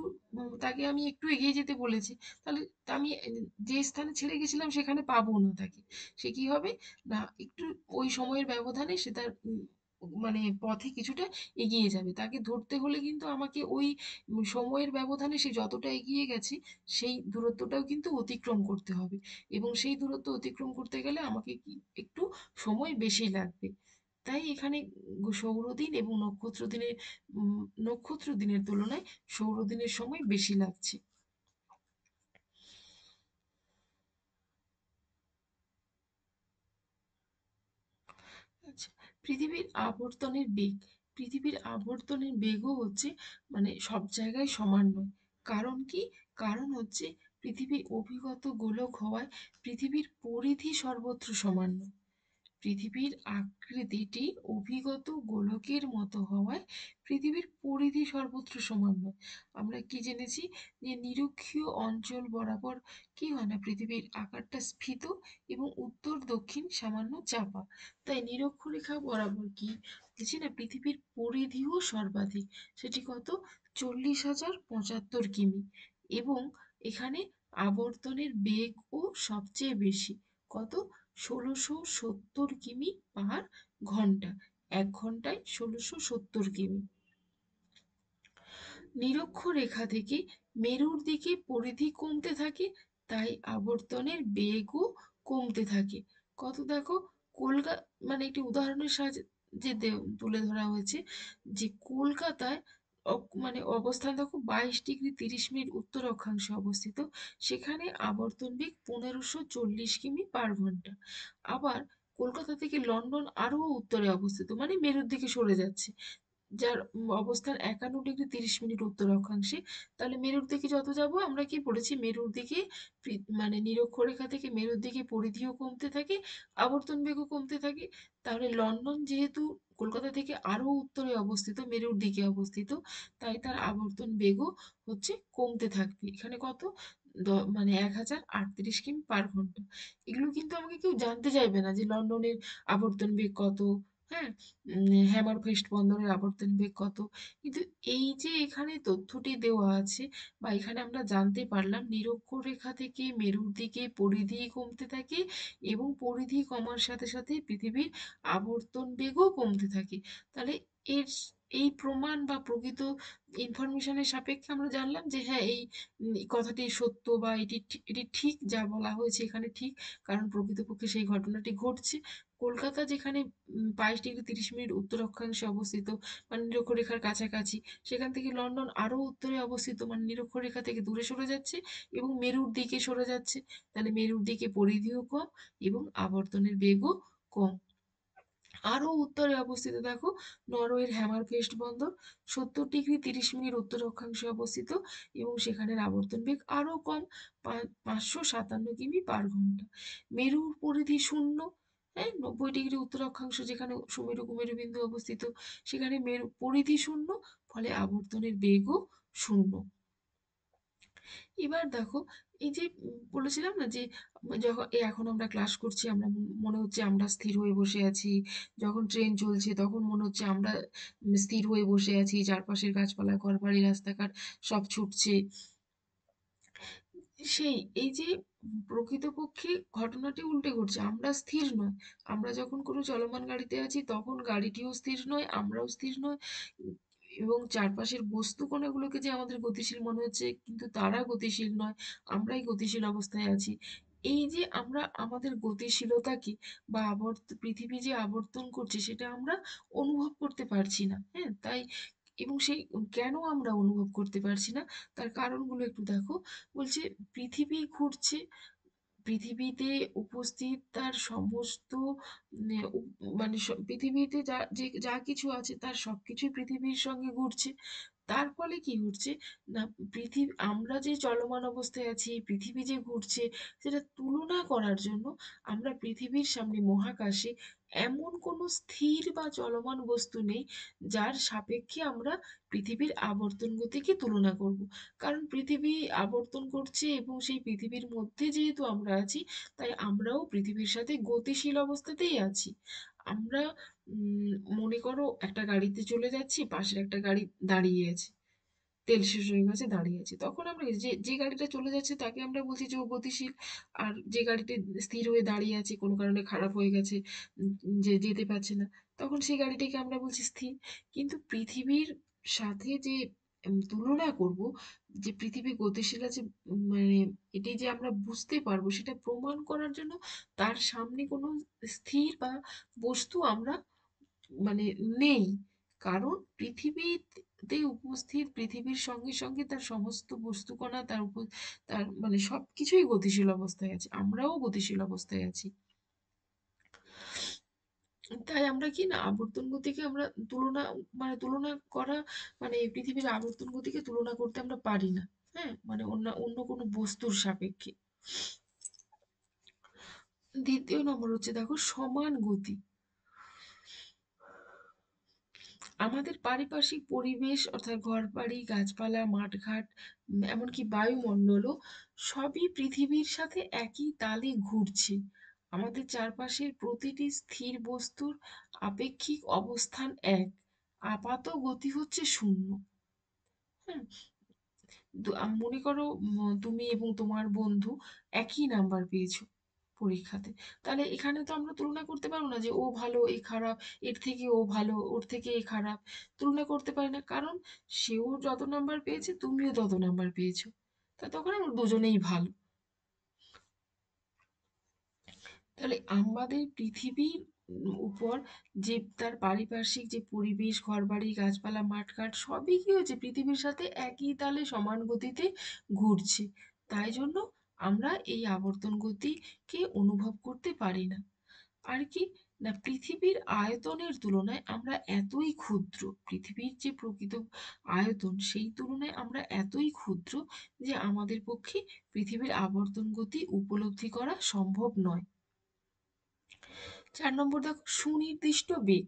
Speaker 1: তাকে আমি একটু এগিয়ে যেতে বলেছি, তাহলে আমি যে স্থানে ছেড়ে গেছিলাম সেখানে পাবো না তাকে। সে কি হবে না, একটু ওই সময়ের ব্যবধানে সে তার মানে পথে কিছুটা এগিয়ে যাবে। তাকে ধরতে হলে কিন্তু আমাকে ওই সময়ের ব্যবধানে সে যতটা এগিয়ে গেছে, সেই দূরত্বটাও কিন্তু অতিক্রম করতে হবে, এবং সেই দূরত্ব অতিক্রম করতে গেলে আমাকে কি একটু সময় বেশি লাগবে। তাই এখানে সৌরদিন এবং নক্ষত্র দিনের নক্ষত্র দিনের তুলনায় সৌরদিনের সময় বেশি লাগছে। আচ্ছা, পৃথিবীর আবর্তনের বেগ, পৃথিবীর আবর্তনের বেগও হচ্ছে মানে সব জায়গায় সমান নয়। কারণ কি, কারণ হচ্ছে পৃথিবী অভিগত গোলক হওয়ায় পৃথিবীর পরিধি সর্বত্র সমান নয়। পৃথিবীর আকৃতিটি অভিগত গোলকের মতো হওয়ায় পৃথিবীর পরিধি সর্বত্র সমান নয়। আমরা কি জেনেছি যে নিরক্ষীয় অঞ্চল বরাবর কি হয় না, পৃথিবীর আকারটা স্ফীত এবং উত্তর দক্ষিণ সামান্য চাপা। তাই নিরক্ষরেখা বরাবর কি দেখছি না, পৃথিবীর পরিধিও সর্বাধিক, সেটি কত, 40,075 কিমি। এবং এখানে আবর্তনের বেগও সবচেয়ে বেশি, কত, 1670 কিমি/ঘন্টা। 1 ঘন্টায় 1670 কিমি। নিরক্ষরেখা থেকে মেরুর দিকে পরিধি কমতে থাকে, তাই আবর্তনের বেগও কমতে থাকে। কত দেখো, কলকাতা মানে একটি উদাহরণের সাহায্যে তুলে ধরা হয়েছে যে কলকাতায় মানে অবস্থান দেখো 22°30' উত্তর অক্ষাংশে অবস্থিত, সেখানে আবর্তন বেগ 1540 কিমি/ঘন্টা। আবার কলকাতা থেকে লন্ডন আরো উত্তরে অবস্থিত, মানে মেরুর দিকে সরে যাচ্ছে, যার অবস্থান 51°30' উত্তর অক্ষাংশে। তাহলে মেরুর দিকে যত যাব, আমরা কি পড়েছি, মেরুর দিকে মানে নিরক্ষরেখা থেকে মেরুর দিকে পরিধিও কমতে থাকে, আবর্তন বেগও কমতে থাকে। তাহলে লন্ডন যেহেতু কলকাতা থেকে আরো উত্তরে অবস্থিত, মেরুর দিকে অবস্থিত, তাই তার আবর্তন বেগও হচ্ছে কমতে থাকবে। এখানে কত, মানে 1038 কিমি/ঘন্টা। এগুলো কিন্তু আমাকে কেউ জানতে চাইবে না যে লন্ডনের আবর্তন বেগ কত, হ্যাঁ, হ্যামারফেস্ট বন্দরের আবর্তন বেগ কত। কিন্তু এই যে এখানে তথ্যটি দেওয়া আছে বা এখানে আমরা জানতে পারলাম নিরক্ষরেখা থেকে মেরুর দিকে পরিধি কমতে থাকে এবং পরিধি কমার সাথে সাথে পৃথিবীর আবর্তন বেগও কমতে থাকে। তাহলে এর এই প্রমাণ বা প্রকৃত ইনফরমেশনের সাপেক্ষে আমরা জানলাম যে হ্যাঁ এই কথাটি সত্য বা এটি ঠিক যা বলা হয়েছে এখানে ঠিক, কারণ প্রকৃতপক্ষে সেই ঘটনাটি ঘটছে। কলকাতা যেখানে 22°30' উত্তর অক্ষাংশে অবস্থিত, মানে নিরক্ষরেখার কাছাকাছি, সেখান থেকে লন্ডন আরো উত্তরে অবস্থিত, মানে নিরক্ষরেখা থেকে দূরে সরে যাচ্ছে এবং মেরুর দিকে সরে যাচ্ছে। তাহলে মেরুর দিকে পরিধিও কম এবং আবর্তনের বেগও কম। আরো উত্তরে অবস্থিত দেখো নরওয়ের হ্যামারফেস্ট বন্দর, 70°30' উত্তর অক্ষাংশে অবস্থিত এবং সেখানের আবর্তন বেগ আরো কম, 557 কিমি/ঘন্টা। মেরুর পরিধি শূন্য, হ্যাঁ, 90° উত্তর অক্ষাংশ যেখানে সুমেরু কুমেরু বিন্দু অবস্থিত, সেখানে মেরু পরিধি শূন্য, ফলে আবর্তনের বেগও শূন্য। এবার দেখো এই যে বলেছিলাম না যে যখন এখন আমরা ক্লাস করছি আমরা মনে হচ্ছে আমরা স্থির হয়ে বসে আছি, যখন ট্রেন চলছে তখন মনে হচ্ছে আমরা স্থির হয়ে বসে আছি, চারপাশের গাছপালা ঘরবাড়ি রাস্তাঘাট সব ছুটছে। সেই এই যে প্রকৃতপক্ষে ঘটনাটি উল্টে ঘটছে, আমরা স্থির নয়। আমরা যখন কোনো চলমান গাড়িতে আছি তখন গাড়িটিও স্থির নয়, আমরাও স্থির নয়, এবং চারপাশের বস্তু কণাগুলোকে যে আমাদের গতিশীল মনে হচ্ছে কিন্তু তারা গতিশীল নয়, আমরাই গতিশীল অবস্থায় আছি। এই যে আমরা আমাদের গতিশীলতাকে বা পৃথিবী যে আবর্তন করছে সেটা আমরা অনুভব করতে পারছি না। হ্যাঁ, তাই এবং সেই কেন আমরা অনুভব করতে পারছি না তার কারণগুলো একটু দেখো। বলছে পৃথিবী ঘুরছে, পৃথিবীতে উপস্থিত তার সমস্ত মানে পৃথিবীতে যা কিছু আছে তার সবকিছুই পৃথিবীর সঙ্গে ঘুরছে। তার ফলে কি ঘটছে না, আমরা যে চলমান অবস্থায় আছি, পৃথিবী যে ঘুরছে, সেটা তুলনা করার জন্য আমরা পৃথিবীর সামনে মহাকাশে এমন কোনো স্থির বা চলমান বস্তু নেই যার সাপেক্ষে আমরা পৃথিবীর আবর্তন গতিকে তুলনা করব। কারণ পৃথিবী আবর্তন করছে এবং সেই পৃথিবীর মধ্যে যেহেতু আমরা আছি, তাই আমরাও পৃথিবীর সাথে গতিশীল অবস্থাতেই আছি। আমরা মনে করো একটা গাড়িতে চলে যাচ্ছি, পাশের একটা গাড়ি দাঁড়িয়ে আছে, তেল শেষ হয়ে গেছে দাঁড়িয়ে আছে, তখন আমরা যে যে গাড়িটা চলে যাচ্ছে তাকে আমরা বলছি যে ও গতিশীল। আর যে গাড়িটি স্থির হয়ে দাঁড়িয়ে আছে কোনো কারণে খারাপ হয়ে গেছে, যে যেতে পারছে না, তখন সেই গাড়িটাকে আমরা বলছি স্থির। কিন্তু পৃথিবীর সাথে যে তুলনা করব, যে পৃথিবী গতিশীল আছে, মানে এটি যে আমরা বুঝতে পারবো সেটা প্রমাণ করার জন্য তার সামনে কোনো স্থির বা বস্তু আমরা মানে নেই। কারণ পৃথিবীতে উপস্থিত পৃথিবীর সঙ্গে সঙ্গে তার সমস্ত বস্তুকণা তার উপর, তার মানে সবকিছুই গতিশীল অবস্থায় আছে, আমরাও গতিশীল অবস্থায় আছি। তাই আমরা কি না আবর্তন গতিকে আমরা তুলনা, মানে তুলনা করা, মানে পৃথিবীর আবর্তন গতিকে তুলনা করতে আমরা পারি না। হ্যাঁ, মানে অন্য অন্য কোনো বস্তুর সাপেক্ষে। দ্বিতীয় নম্বর হচ্ছে দেখো সমান গতি। আমাদের পারিপার্শ্বিক পরিবেশ অর্থাৎ ঘরবাড়ি গাছপালা মাঠঘাট এমনকি বায়ুমণ্ডলও সবই পৃথিবীর সাথে একই তালে ঘুরছে। আমাদের চারপাশের প্রতিটি স্থির বস্তুর আপেক্ষিক অবস্থান এক, আপাত গতি হচ্ছে শূন্য। হ্যাঁ, মনে করো তুমি এবং তোমার বন্ধু একই নাম্বার পেয়েছো পরীক্ষাতে, তাহলে এখানে তো আমরা তুলনা করতে পারবো না যে ও ভালো এ খারাপ, এর থেকে ও ভালো ওর থেকে এ খারাপ, তুলনা করতে পারি না, কারণ সেও যত নাম্বার পেয়েছে তুমিও তত নাম্বার পেয়েছো, তা তখন আমরা দুজনেই ভালো। তাহলে আমাদের পৃথিবীর উপর যে তার পারিপার্শ্বিক যে পরিবেশ ঘরবাড়ি গাছপালা মাঠঘাট সবই কি হচ্ছে পৃথিবীর সাথে একই তালে সমান গতিতে ঘুরছে। তাই জন্য আমরা এই আবর্তন গতিকে অনুভব করতে পারি না। আর কি না, পৃথিবীর আয়তনের তুলনায় আমরা এতই ক্ষুদ্র, পৃথিবীর যে প্রকৃত আয়তন সেই তুলনায় আমরা এতই ক্ষুদ্র যে আমাদের পক্ষে পৃথিবীর আবর্তন গতি উপলব্ধি করা সম্ভব নয়। 4 নম্বর দেখো সুনির্দিষ্ট বেগ।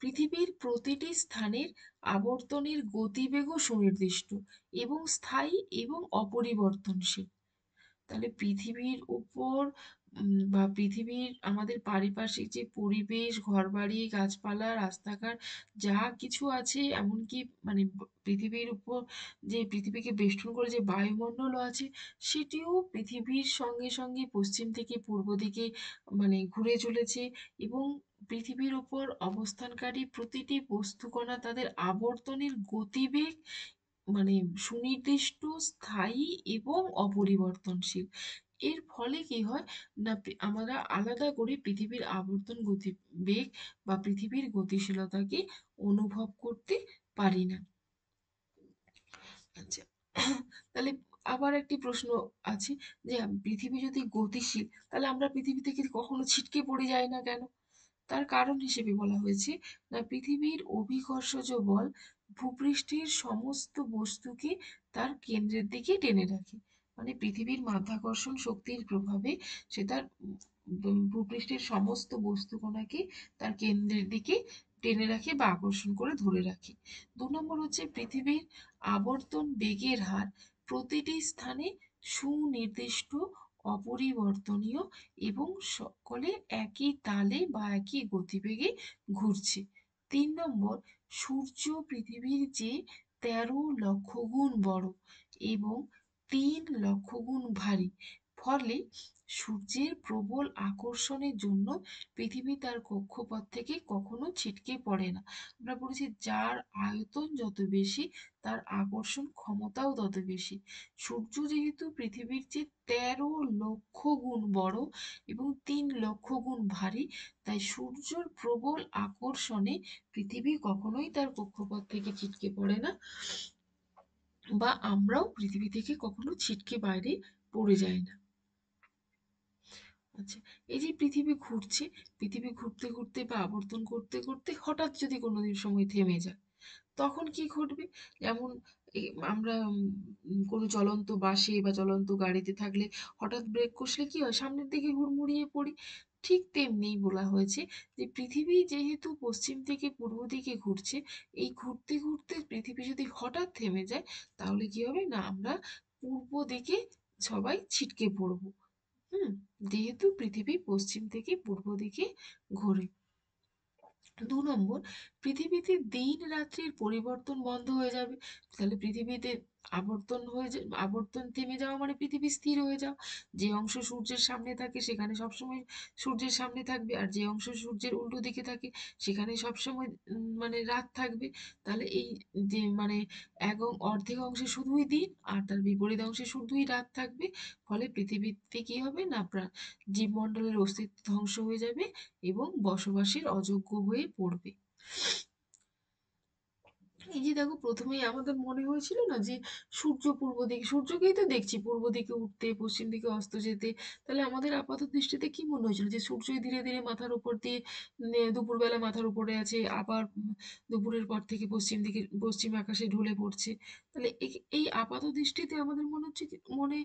Speaker 1: পৃথিবীর প্রতিটি স্থানের আবর্তনের গতিবেগও সুনির্দিষ্ট এবং স্থায়ী এবং অপরিবর্তনশীল। তাহলে পৃথিবীর উপর বা পৃথিবীর আমাদের পারিপার্শ্বিক যে পরিবেশ, ঘরবাড়ি, গাছপালা, রাস্তাঘাট যা কিছু আছে, এমনকি মানে পৃথিবীর উপর যে পৃথিবীকে বেষ্টন করে যে বায়ুমণ্ডলও আছে, সেটিও পৃথিবীর সঙ্গে সঙ্গে পশ্চিম থেকে পূর্ব দিকে মানে ঘুরে চলেছে। এবং পৃথিবীর উপর অবস্থানকারী প্রতিটি বস্তুকণা তাদের আবর্তনের গতিবেগ মানে সুনির্দিষ্ট, স্থায়ী এবং অপরিবর্তনশীল। এর ফলে কি হয় না, আমরা আলাদা করে পৃথিবীর আবর্তন গতিবেগ বা পৃথিবীর গতিশীলতাকে অনুভব করতে পারি না। আচ্ছা, তাহলে আবার একটি প্রশ্ন আছে যে পৃথিবী যদি গতিশীল, তাহলে আমরা পৃথিবী থেকে কখনো ছিটকে পড়ে যাই না কেন? তার কারণ হিসেবে বলা হয়েছে না, পৃথিবীর অভিকর্ষজ বল ভূপৃষ্ঠের সমস্ত বস্তুকে তার কেন্দ্রের দিকে টেনে রাখে। মানে পৃথিবীর মাধ্যাকর্ষণ শক্তির প্রভাবে সে তার ভূপৃষ্ঠের সমস্ত বস্তুকণাকে তার কেন্দ্রের দিকে টেনে রাখে বা আকর্ষণ করে ধরে রাখে। 2 নম্বর হচ্ছে পৃথিবীর আবর্তন বেগের হার প্রতিটি স্থানে সুনির্দিষ্ট, অপরিবর্তনীয় এবং সকলে একই তালে বা একই গতিবেগে ঘুরছে। 3 নম্বর, সূর্য পৃথিবীর চেয়ে 13 লক্ষ গুণ বড় এবং 3 লক্ষ গুণ ভারী। ফলে সূর্যের প্রবল আকর্ষণের জন্য পৃথিবী তার কক্ষপথ থেকে কখনো ছিটকে পড়ে না। আমরা বলেছি যার আয়তন যত বেশি, তার আকর্ষণ ক্ষমতাও তত বেশি। সূর্য যেহেতু পৃথিবীর চেয়ে 13 লক্ষ গুণ বড় এবং 3 লক্ষ গুণ ভারী, তাই সূর্যের প্রবল আকর্ষণে পৃথিবী কখনোই তার কক্ষপথ থেকে ছিটকে পড়ে না, বা আমরাও পৃথিবী থেকে কখনো ছিটকে বাইরে পড়ে যাই না। আচ্ছা, এই যে পৃথিবী ঘুরছে, পৃথিবী ঘুরতে ঘুরতে বা আবর্তন করতে করতে হঠাৎ যদি কোনোদিন সময় থেমে যায়, তখন কি ঘটবে? যেমন আমরা কোনো চলন্ত বাসে বা চলন্ত গাড়িতে থাকলে হঠাৎ ব্রেক কষলে কি হয়? সামনের দিকে হুড়মুড়িয়ে পড়ি। ঠিক তেমনিই বলা হয়েছে যে পৃথিবী যেহেতু পশ্চিম থেকে পূর্ব দিকে ঘুরছে, এই ঘুরতে ঘুরতে পৃথিবী যদি হঠাৎ থেমে যায়, তাহলে কি হবে না, আমরা পূর্ব দিকে সবাই ছিটকে পড়বো। হুম, যেহেতু পৃথিবী পশ্চিম থেকে পূর্ব দিকে ঘোরে। 2 নম্বর, পৃথিবীতে দিন রাত্রির পরিবর্তন বন্ধ হয়ে যাবে। তাহলে পৃথিবীতে আবর্তন থেমে যাওয়া মানে পৃথিবী স্থির হয়ে যাওয়া। যে অংশ সূর্যের সামনে থাকে সেখানে সবসময় সূর্যের সামনে থাকবে, আর যে অংশ সূর্যের উল্টো দিকে থাকে সেখানে সবসময় মানে রাত থাকবে। তাহলে এই যে মানে অর্ধেক অংশে শুধুই দিন আর তার বিপরীত অংশে শুধুই রাত থাকবে। ফলে পৃথিবীতে কি হবে না, জীবমণ্ডলের অস্তিত্ব ধ্বংস হয়ে যাবে এবং বসবাসের অযোগ্য হয়ে পড়বে। এই যে দেখো, প্রথমেই আমাদের মনে হয়েছিল না যে সূর্য পূর্ব দিকে, সূর্যকেই তো দেখছি পূর্ব দিকে উঠতে, পশ্চিম দিকে অস্ত যেতে। তাহলে আমাদের আপাত দৃষ্টিতে কি মনে হয়েছিল যে সূর্যই ধীরে ধীরে মাথার উপর দিয়ে দুপুরবেলা মাথার উপরে আছে, আবার দুপুরের পর থেকে পশ্চিম আকাশে ঢলে পড়ছে। তাহলে এই আপাত দৃষ্টিতে আমাদের মনে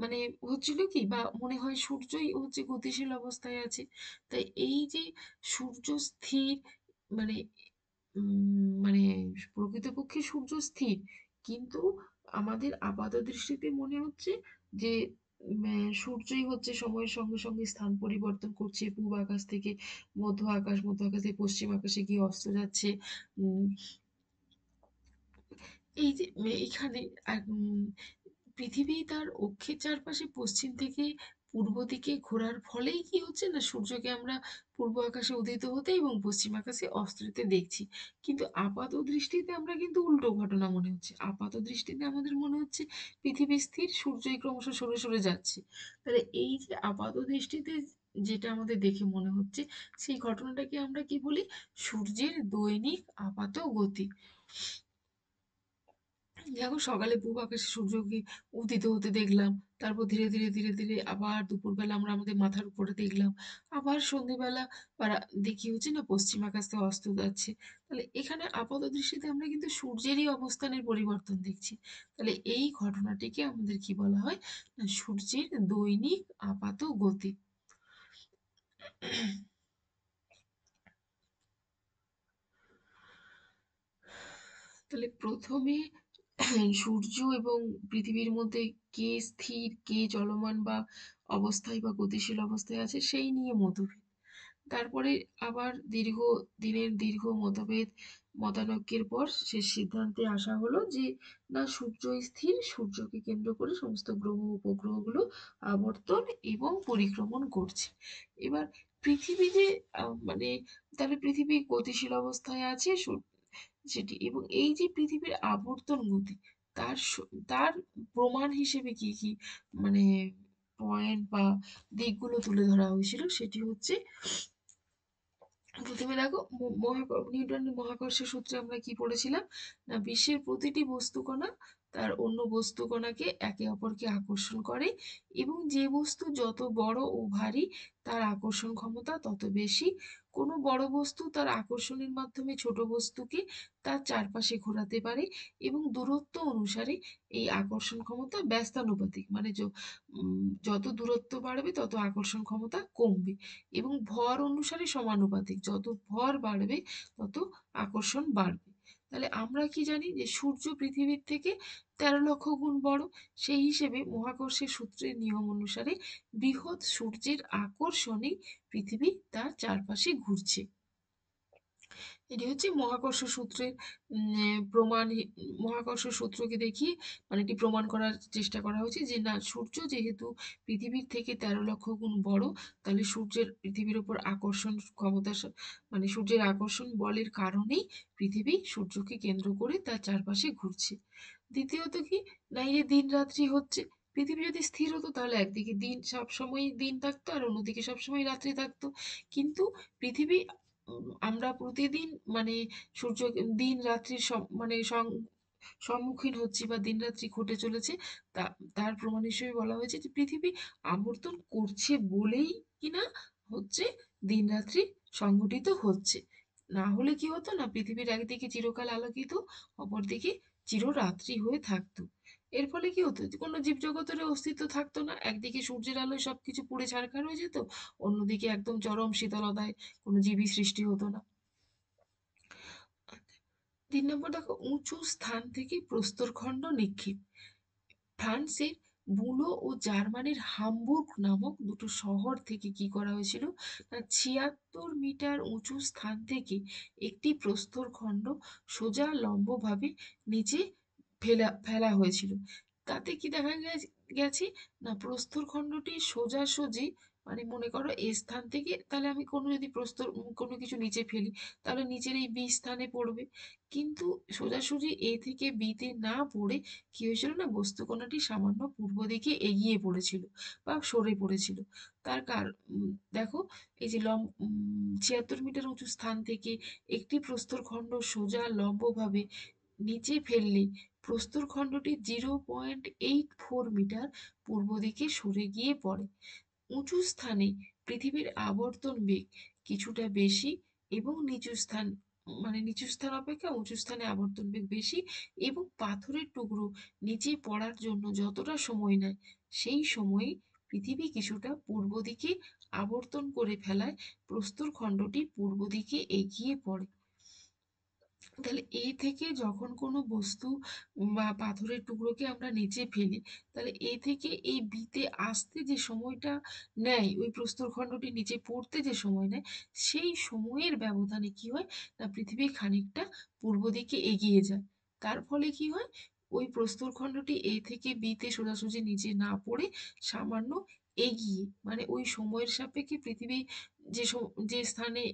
Speaker 1: মানে হচ্ছিল কি, বা মনে হয় সূর্যই হচ্ছে গতিশীল অবস্থায় আছে। তাই এই যে সূর্য স্থির, মানে মানে প্রকৃতপক্ষে সূর্য স্থির, কিন্তু আমাদের আপাতদৃষ্টিতে মনে হচ্ছে যে সূর্যই হচ্ছে সময়ের সঙ্গে সঙ্গে স্থান পরিবর্তন করছে, পূব আকাশ থেকে মধ্য আকাশ থেকে পশ্চিম আকাশে গিয়ে অস্ত যাচ্ছে। উম, এই যে এখানে পৃথিবী তার অক্ষের চারপাশে পশ্চিম থেকে পূর্ব দিকে ঘোরার ফলেই কি হচ্ছে না, সূর্যকে আমরা পূর্ব আকাশে উদিত হতে এবং পশ্চিম আকাশে অস্ত যেতে দেখছি। কিন্তু আপাত দৃষ্টিতে আমরা কিন্তু উল্টো ঘটনা মনে হচ্ছে, আপাত দৃষ্টিতে আমাদের মনে হচ্ছে পৃথিবী স্থির, সূর্যই ক্রমশ সরে সরে যাচ্ছে। তাহলে এই যে আপাত দৃষ্টিতে যেটা আমাদের দেখে মনে হচ্ছে, সেই ঘটনাটাকে আমরা কি বলি? সূর্যের দৈনিক আপাত গতি। দেখো, সকালে পূব আকাশে সূর্যকে উদিত হতে দেখলাম, তারপর ধীরে ধীরে ধীরে ধীরে আবার দুপুরবেলা আমরা আমাদের মাথার উপরে দেখলাম, আবার সন্ধেবেলা দেখি হচ্ছে না পশ্চিম আকাশ থেকে অস্ত যাচ্ছে। তাহলে এখানে আপাত দৃষ্টিতে আমরা কিন্তু সূর্যেরই অবস্থানের পরিবর্তন দেখছি। তাহলে এই ঘটনাটিকে আমাদের কি বলা হয় না, সূর্যের দৈনিক আপাত গতি। তাহলে প্রথমে সূর্য এবং পৃথিবীর মধ্যে কে স্থির, কে চলমান বা অবস্থায় বা গতিশীল অবস্থায় আছে সেই নিয়ে মতভেদ। তারপরে আবার দীর্ঘ মতভেদ মতানৈক্যের পর শেষ সিদ্ধান্তে আসা হলো যে না, সূর্যই স্থির, সূর্যকে কেন্দ্র করে সমস্ত গ্রহ উপগ্রহগুলো আবর্তন এবং পরিক্রমণ করছে। এবার পৃথিবী যে মানে তাহলে পৃথিবী গতিশীল অবস্থায় আছে সেটি, এবং এই যে পৃথিবীর আবর্তন গতি তার প্রমাণ হিসেবে কি কি মানে পয়েন্ট বা দিকগুলো তুলে ধরা হয়েছিল সেটি হচ্ছে, প্রথমে দেখো নিউটনের মহাকর্ষের সূত্রে আমরা কি পড়েছিলাম না, বিশ্বের প্রতিটি বস্তুকণা তার অন্য বস্তুকণাকে একে অপরকে আকর্ষণ করে, এবং যে বস্তু যত বড় ও ভারী তার আকর্ষণ ক্ষমতা তত বেশি। কোনো বড় বস্তু তার আকর্ষণের মাধ্যমে ছোট বস্তুকে তার চারপাশে ঘোরাতে পারে, এবং দূরত্ব অনুসারে এই আকর্ষণ ক্ষমতা ব্যস্তানুপাতিক, মানে যত দূরত্ব বাড়বে তত আকর্ষণ ক্ষমতা কমবে, এবং ভর অনুসারে সমানুপাতিক, যত ভর বাড়বে তত আকর্ষণ বাড়বে। তাহলে আমরা কি জানি যে সূর্য পৃথিবীর থেকে 13 লক্ষ গুণ বড়। সেই হিসেবে মহাকর্ষের সূত্রের নিয়ম অনুসারে বৃহৎ সূর্যের আকর্ষণে পৃথিবী তার চারপাশে ঘুরছে। এটি হচ্ছে মহাকর্ষ সূত্রের প্রমাণ। মহাকর্ষ সূত্রকে দেখিয়ে মানে এটি প্রমাণ করার চেষ্টা করা হয়েছে যে না, সূর্য যেহেতু পৃথিবীর থেকে 13 লক্ষ গুণ বড়, তাহলে সূর্যের পৃথিবীর উপর আকর্ষণ ক্ষমতা মানে সূর্যের আকর্ষণ বলের কারণেই পৃথিবী সূর্যকে কেন্দ্র করে তার চারপাশে ঘুরছে। দ্বিতীয়ত কি না, এই যে দিন রাত্রি হচ্ছে, পৃথিবী যদি স্থির হতো তাহলে একদিকে দিন সবসময় দিন থাকতো আর অন্যদিকে সবসময় রাত্রি থাকতো। কিন্তু পৃথিবী আমরা প্রতিদিন মানে সূর্য দিন রাত্রির মানে সম্মুখীন হচ্ছি বা দিন রাত্রি ঘটে চলেছে। তা তার প্রমাণ হিসেবে বলা হয়েছে যে পৃথিবী আবর্তন করছে বলেই কিনা হচ্ছে দিন রাত্রি সংঘটিত হচ্ছে। না হলে কি হতো না, পৃথিবীর একদিকে চিরকাল আলোকিত, অপরদিকে চিররাত্রি হয়ে থাকতো। এর ফলে কি হতো, যে কোনো জীবজগতের অস্তিত্ব থাকতো না। একদিকে সূর্যের আলোয় সবকিছু পুড়ে ছারখার হয়ে যেত, অন্যদিকে একদম চরম শীতলতায় কোনো জীবই সৃষ্টি হতো না। 3 নম্বর দেখো, উঁচু স্থান থেকে প্রস্তরখণ্ড নিক্ষেপ। ফ্রান্সের বুলো ও জার্মানির হামবুর্গ নামক দুটো শহর থেকে কি করা হয়েছিল না, 76 মিটার উঁচু স্থান থেকে একটি প্রস্তরখণ্ড সোজা লম্বভাবে নিচে ফেলা ফেলা হয়েছিল। তাতে কি দেখা গেছে না, প্রস্তরখণ্ডটি সোজাসুজি, মানে মনে করো এ স্থান থেকে, তাহলে আমি যদি কোনো কিছু নিচে ফেলি তাহলে নিচের এই বি স্থানে পড়বে, কিন্তু সোজাসুজি এ থেকে বিতে না পড়ে কি হয়েছিল না, বস্তুকণাটি সামান্য পূর্ব দিকে এগিয়ে পড়েছিল বা সরে পড়েছিল। তার দেখো, এই যে 76 মিটার উঁচু স্থান থেকে একটি প্রস্তরখণ্ড সোজা লম্বভাবে নিচে ফেললে প্রস্তরখণ্ডটি 0.84 মিটার পূর্ব দিকে সরে গিয়ে পড়ে। উঁচু স্থানে পৃথিবীর আবর্তন বেগ কিছুটা বেশি, এবং নিচু স্থান অপেক্ষা উঁচু স্থানে আবর্তন বেগ বেশি, এবং পাথরের টুকরো নিচে পড়ার জন্য যতটা সময় নেয় সেই সময়ে পৃথিবী কিছুটা পূর্ব দিকে আবর্তন করে ফেলায় প্রস্তরখণ্ডটি পূর্ব দিকে এগিয়ে পড়ে। তাহলে এ থেকে যখন কোনো বস্তু বা পাথরের টুকরোকে আমরা নিচে ফেলি, তাহলে এ থেকে এই বিতে আসতে যে সময়টা নেয়, ওই প্রস্তরখণ্ডটি নিচে পড়তে যে সময় নেয়, সেই সময়ের ব্যবধানে কি হয় না, পৃথিবী খানিকটা পূর্ব দিকে এগিয়ে যায়। তার ফলে কি হয়, ওই প্রস্তরখণ্ডটি এ থেকে বিতে সোজাসুজি নিচে না পড়ে সামান্য এগিয়ে, মানে ওই সময়ের সাপেক্ষে পৃথিবী যে স্থানে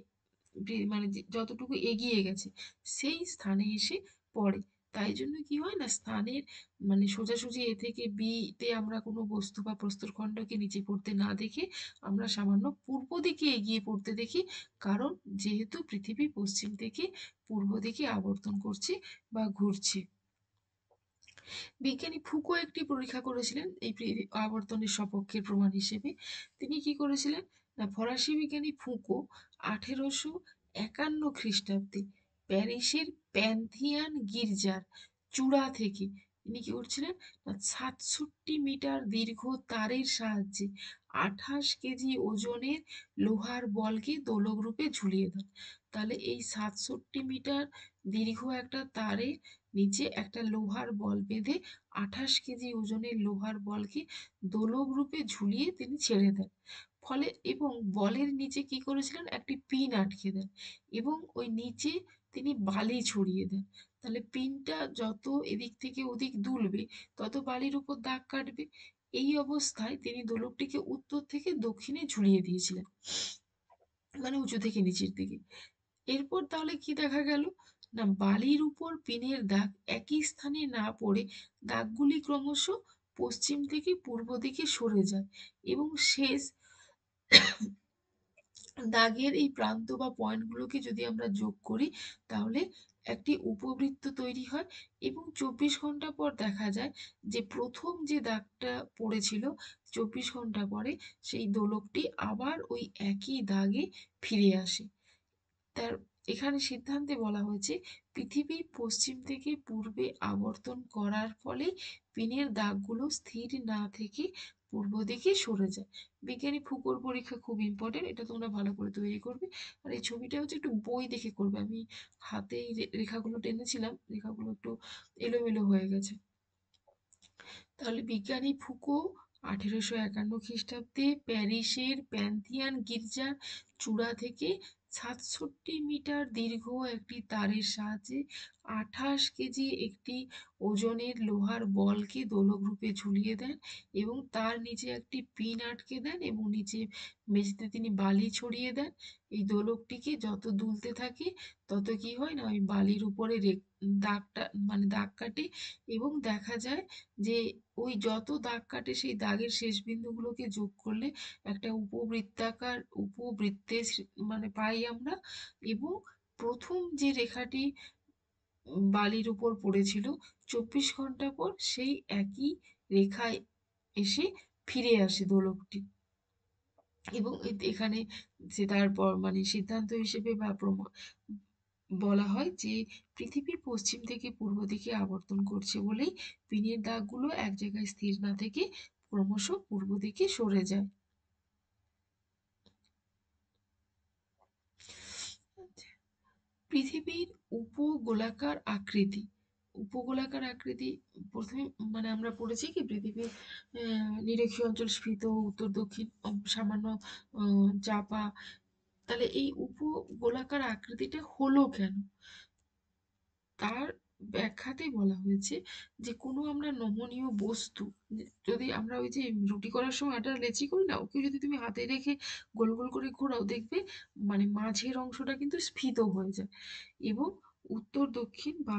Speaker 1: মানে যতটুকু এগিয়ে গেছে সেই স্থানে এসে পড়ে। তাই জন্য কি হয় না, স্থানের মানে সোজাসুজি এ থেকে বি তে আমরা কোনো বস্তু বা প্রস্তরখণ্ডকে নিচে পড়তে না দেখে আমরা সামান্য পূর্ব দিকে এগিয়ে পড়তে দেখি, কারণ যেহেতু পৃথিবী পশ্চিম থেকে পূর্ব দিকে আবর্তন করছে বা ঘুরছে। বিজ্ঞানী ফুকো একটি পরীক্ষা করেছিলেন এই আবর্তনের সপক্ষের প্রমাণ হিসেবে। তিনি কি করেছিলেন না, ফরাসি বিজ্ঞানী ফুকো 1851 খ্রিস্টাব্দে প্যারিসের প্যান্থিয়ান গির্জার চূড়া থেকে তিনি কি করছিলেন না, 67 মিটার দীর্ঘ তারের সাহায্যে 28 কেজি ওজনের লোহার বলকে দোলক রূপে ঝুলিয়ে দেন। তাহলে এই 67 মিটার দীর্ঘ একটা তারে নিচে একটা লোহার বল বেঁধে 28 কেজি ওজনের লোহার বলকে দোলক রূপে ঝুলিয়ে তিনি ছেড়ে দেন। ফলে এবং বলের নিচে কি করেছিলেন, একটি পিন আটকে দেন এবং ওই নিচে তিনি বালি ছড়িয়ে দেন। তাহলে পিনটা যত এদিক থেকে ওদিক দুলবে তত বালির উপর দাগ কাটবে। এই অবস্থায় তিনি দোলকটিকে উত্তর থেকে দক্ষিণে ঝুলিয়ে দিয়েছিলেন, মানে উঁচু থেকে নিচের দিকে। এরপর তাহলে কি দেখা গেল, না বালির উপর পিনের দাগ একই স্থানে না পড়ে দাগগুলি ক্রমশ পশ্চিম থেকে পূর্ব দিকে সরে যায় এবং শেষ দাগের এই প্রান্ত বা পয়েন্টগুলোকে যদি আমরা যোগ করি তাহলে একটি উপবৃত্ত তৈরি হয় এবং 24 ঘন্টা পর দেখা যায় যে প্রথম যে দাগটা পড়েছিল 24 ঘন্টা পরে সেই দোলকটি আবার ওই একই দাগে ফিরে আসে। তার এখানে সিদ্ধান্তে বলা হয়েছে পৃথিবী পশ্চিম থেকে পূর্বে আবর্তন করার ফলে পিনের দাগগুলো স্থির না থেকে পূর্ব দিকে সরে যায়। বিজ্ঞানী ফুকোর পরীক্ষা খুব ইম্পর্টেন্ট, এটা তোমরা ভালো করে তৈরি করবে। আর এই ছবিটা হচ্ছে একটু বই দেখে করবে, আমি হাতেই রেখাগুলো টেনেছিলাম, রেখাগুলো একটু এলোমেলো হয়ে গেছে। তাহলে বিজ্ঞানী ফুকো 1851 খ্রিস্টাব্দে প্যারিসের প্যান্থিয়ান গির্জার চূড়া থেকে 67 মিটার দীর্ঘ একটি তারের সাহায্যে 28 কেজি একটি ওজনের লোহার বলকে দোলক রূপে ঝুলিয়ে দেন এবং তার নিচে একটি পিন আটকে দেন এবং নিচে মেঝেতে তিনি বালি ছড়িয়ে দেন। এই দোলকটিকে যত দুলতে থাকে তত কি হয় না ওই বালির উপরে দাগটা মানে দাগ কাটে এবং দেখা যায় যে ওই যত দাগ কাটে সেই দাগের শেষ বিন্দুগুলোকে যোগ করলে একটা উপবৃত্তাকার উপবৃত্তের মানে পাই আমরা। এবং প্রথম যে রেখাটি বালির উপর পড়েছিল 24 ঘন্টা পর সেই একই রেখায় এসে ফিরে আসে দোলকটি। এবং এখানে যে তারপর মানে সিদ্ধান্ত হিসেবে বা বলা হয় যে পৃথিবী পশ্চিম থেকে পূর্ব দিকে আবর্তন করছে বলেই পিনের দাগগুলো এক জায়গায় স্থির না থেকে ক্রমশ পূর্ব দিকে সরে যায়। পৃথিবীর উপগোলাকার আকৃতি। উপগোলাকার আকৃতি প্রথমে মানে আমরা পড়েছি কি পৃথিবীর নিরক্ষীয় অঞ্চল স্ফীত, উত্তর দক্ষিণ সামান্য চাপা। তাহলে এই উপগোলাকার আকৃতিটা হলো কেন, তার ব্যাখ্যাতে বলা হয়েছে যে কোনো আমরা নমনীয় বস্তু, যদি আমরা ওই যে রুটি করার সময় আটা লেচি করি না, ওকে যদি তুমি হাতে রেখে গোল গোল করে ঘোরাও দেখবে মানে মাঝের অংশটা কিন্তু স্ফীত হয়ে যায় এবং উত্তর দক্ষিণ বা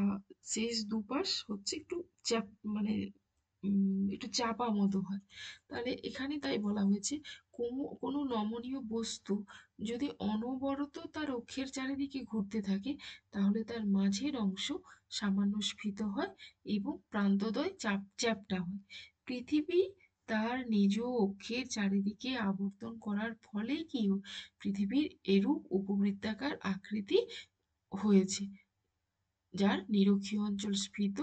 Speaker 1: শেষ দুপাশ হচ্ছে একটু চাপ মানে একটু চাপা মতো হয়। তাহলে এখানে তাই বলা হয়েছে কোনো কোনো নমনীয় বস্তু যদি অনবরত তার অক্ষের চারিদিকে ঘুরতে থাকে তাহলে তার মাঝের অংশ সামান্য স্ফীত হয় এবং প্রান্তদ্বয় চ্যাপ্টা হয়। পৃথিবী তার নিজ অক্ষের চারিদিকে আবর্তন করার ফলে কি পৃথিবীর এরূপ উপবৃত্তাকার আকৃতি হয়েছে, যার নিরক্ষীয় অঞ্চল স্ফীত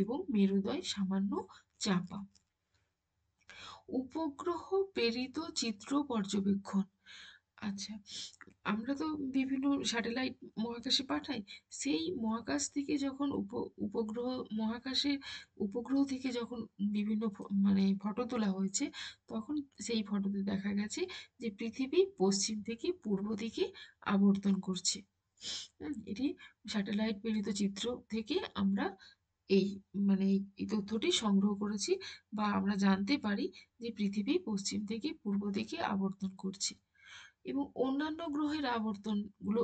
Speaker 1: এবং মেরুদয় সামান্য চাপা। উপগ্রহ প্রেরিত চিত্র পর্যবেক্ষণ। আচ্ছা, আমরা তো বিভিন্ন স্যাটেলাইট মহাকাশে পাঠাই, সেই মহাকাশ থেকে যখন উপগ্রহ মহাকাশে উপগ্রহ থেকে যখন বিভিন্ন মানে ফটো তোলা হয়েছে তখন সেই ফটোতে দেখা গেছে যে পৃথিবী পশ্চিম থেকে পূর্ব দিকে আবর্তন করছে। এটি স্যাটেলাইট প্রেরিত চিত্র থেকে আমরা এই মানে এই তথ্যটি সংগ্রহ করেছি বা আমরা জানতে পারি যে পৃথিবী পশ্চিম থেকে পূর্ব দিকে আবর্তন করছে। এবং অন্যান্য গ্রহের আবর্তনগুলো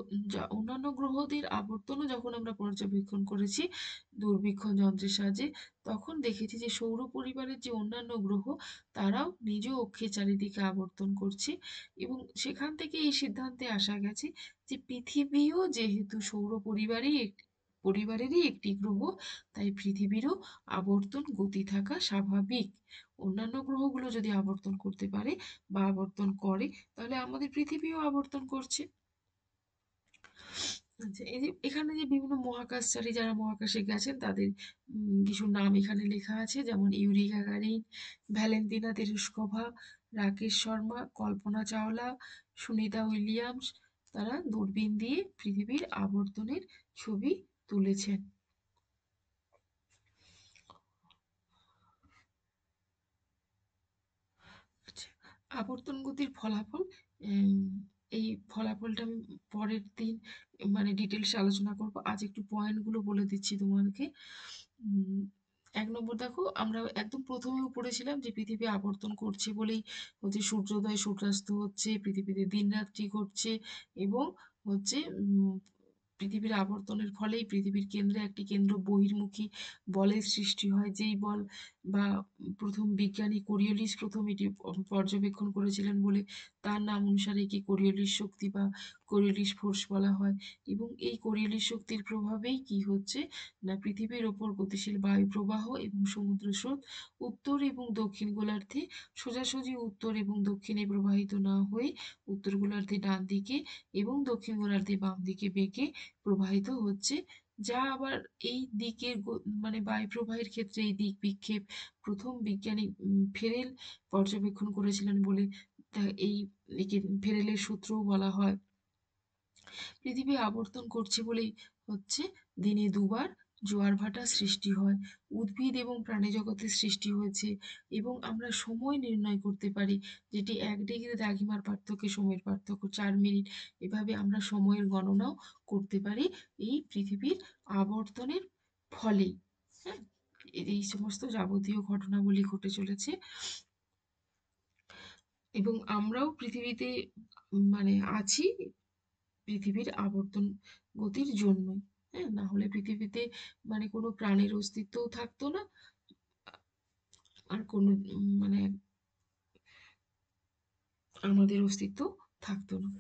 Speaker 1: অন্যান্য গ্রহদের আবর্তনও যখন আমরা পর্যবেক্ষণ করেছি দূরবীক্ষণ যন্ত্রের সাহায্যে তখন দেখেছি যে সৌর পরিবারের যে অন্যান্য গ্রহ তারাও নিজ অক্ষের চারিদিকে আবর্তন করছে এবং সেখান থেকে এই সিদ্ধান্তে আসা গেছে যে পৃথিবীও যেহেতু সৌর পরিবারেরই একটি গ্রহ তাই পৃথিবীরও আবর্তন গতি থাকা স্বাভাবিক। অন্যান্য গ্রহগুলো যদি আবর্তন করতে পারে বা আবর্তন করে তাহলে আমাদের পৃথিবীও আবর্তন করছে। আচ্ছা, এই যে এখানে যে বিভিন্ন মহাকাশচারী যারা মহাকাশে গেছেন তাদের কিছু নাম এখানে লেখা আছে, যেমন Yuri Gagarin, Valentina Tereshkova, Rakesh Sharma, Kalpana Chawla, Sunita Williams. তারা দূরবীন দিয়ে পৃথিবীর আবর্তনের ছবি তুলেছেন। আবর্তন গতির ফলাফল, উম, এই ফলাফলটা আমি পরের দিন মানে ডিটেলসে আলোচনা করব। আজ একটু পয়েন্টগুলো বলে দিচ্ছি তোমাদেরকে। উম, 1 নম্বর দেখো, আমরা একদম প্রথমেও পড়েছিলাম যে পৃথিবী আবর্তন করছে বলেই হচ্ছে সূর্যোদয় সূর্যাস্ত হচ্ছে, পৃথিবীতে দিন রাত্রি ঘটছে, এবং হচ্ছে পৃথিবীর আবর্তনের ফলেই পৃথিবীর কেন্দ্রে একটি কেন্দ্র বহির্মুখী বলের সৃষ্টি হয়, যেই বল বা প্রথম বিজ্ঞানী কোরিওলিস প্রথম এটি পর্যবেক্ষণ করেছিলেন বলে তার নাম অনুসারে একে কোরিওলিস শক্তি বা কোরিওলিস ফোর্স বলা হয়। এবং এই কোরিওলিস শক্তির প্রভাবেই কি হচ্ছে না, পৃথিবীর ওপর গতিশীল বায়ু প্রবাহ এবং সমুদ্র স্রোত উত্তর এবং দক্ষিণ গোলার্ধে সোজাসুজি উত্তর এবং দক্ষিণে প্রবাহিত না হয়ে উত্তর গোলার্ধে ডান দিকে এবং দক্ষিণ গোলার্ধে বাম দিকে বেঁকে প্রবাহিত হচ্ছে। যা আবার এই দিকের মানে বায়ু প্রবাহের ক্ষেত্রে এই দিক বিক্ষেপ প্রথম বিজ্ঞানী ফেরেল পর্যবেক্ষণ করেছিলেন বলে এই একে ফেরেলের সূত্রও বলা হয়। পৃথিবী আবর্তন করছে বলেই হচ্ছে দিনে দুবার জোয়ার ভাটা সৃষ্টি হয়, উদ্ভিদ এবং প্রাণী জগতের সৃষ্টি হয়েছে, এবং আমরা সময় নির্ণয় করতে পারি, যেটি 1 ডিগ্রি দ্রাঘিমার পার্থক্যে সময়ের পার্থক্য 4 মিনিট। এভাবে আমরা সময়ের গণনাও করতে পারি এই পৃথিবীর আবর্তনের ফলেই। হ্যাঁ, এই সমস্ত যাবতীয় ঘটনাবলী ঘটে চলেছে, এবং আমরাও পৃথিবীতে মানে আছি পৃথিবীর আবর্তন গতির জন্যই। হ্যাঁ, না হলে পৃথিবীতে মানে কোনো প্রাণের অস্তিত্বও থাকতো না, আর কোনো মানে আমাদের অস্তিত্ব থাকতো না।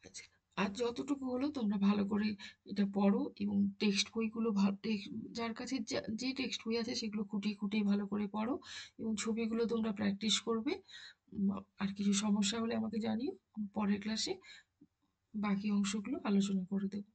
Speaker 1: আচ্ছা, আর যতটুকু হলো তোমরা ভালো করে এটা পড়ো, এবং টেক্সট বইগুলো যার কাছে যে টেক্সট বই আছে সেগুলো খুঁটিয়ে খুঁটিয়ে ভালো করে পড়ো, এবং ছবিগুলো তোমরা প্র্যাকটিস করবে। আর কিছু সমস্যা হলে আমাকে জানিও, পরের ক্লাসে বাকি অংশগুলো আলোচনা করে দেবো।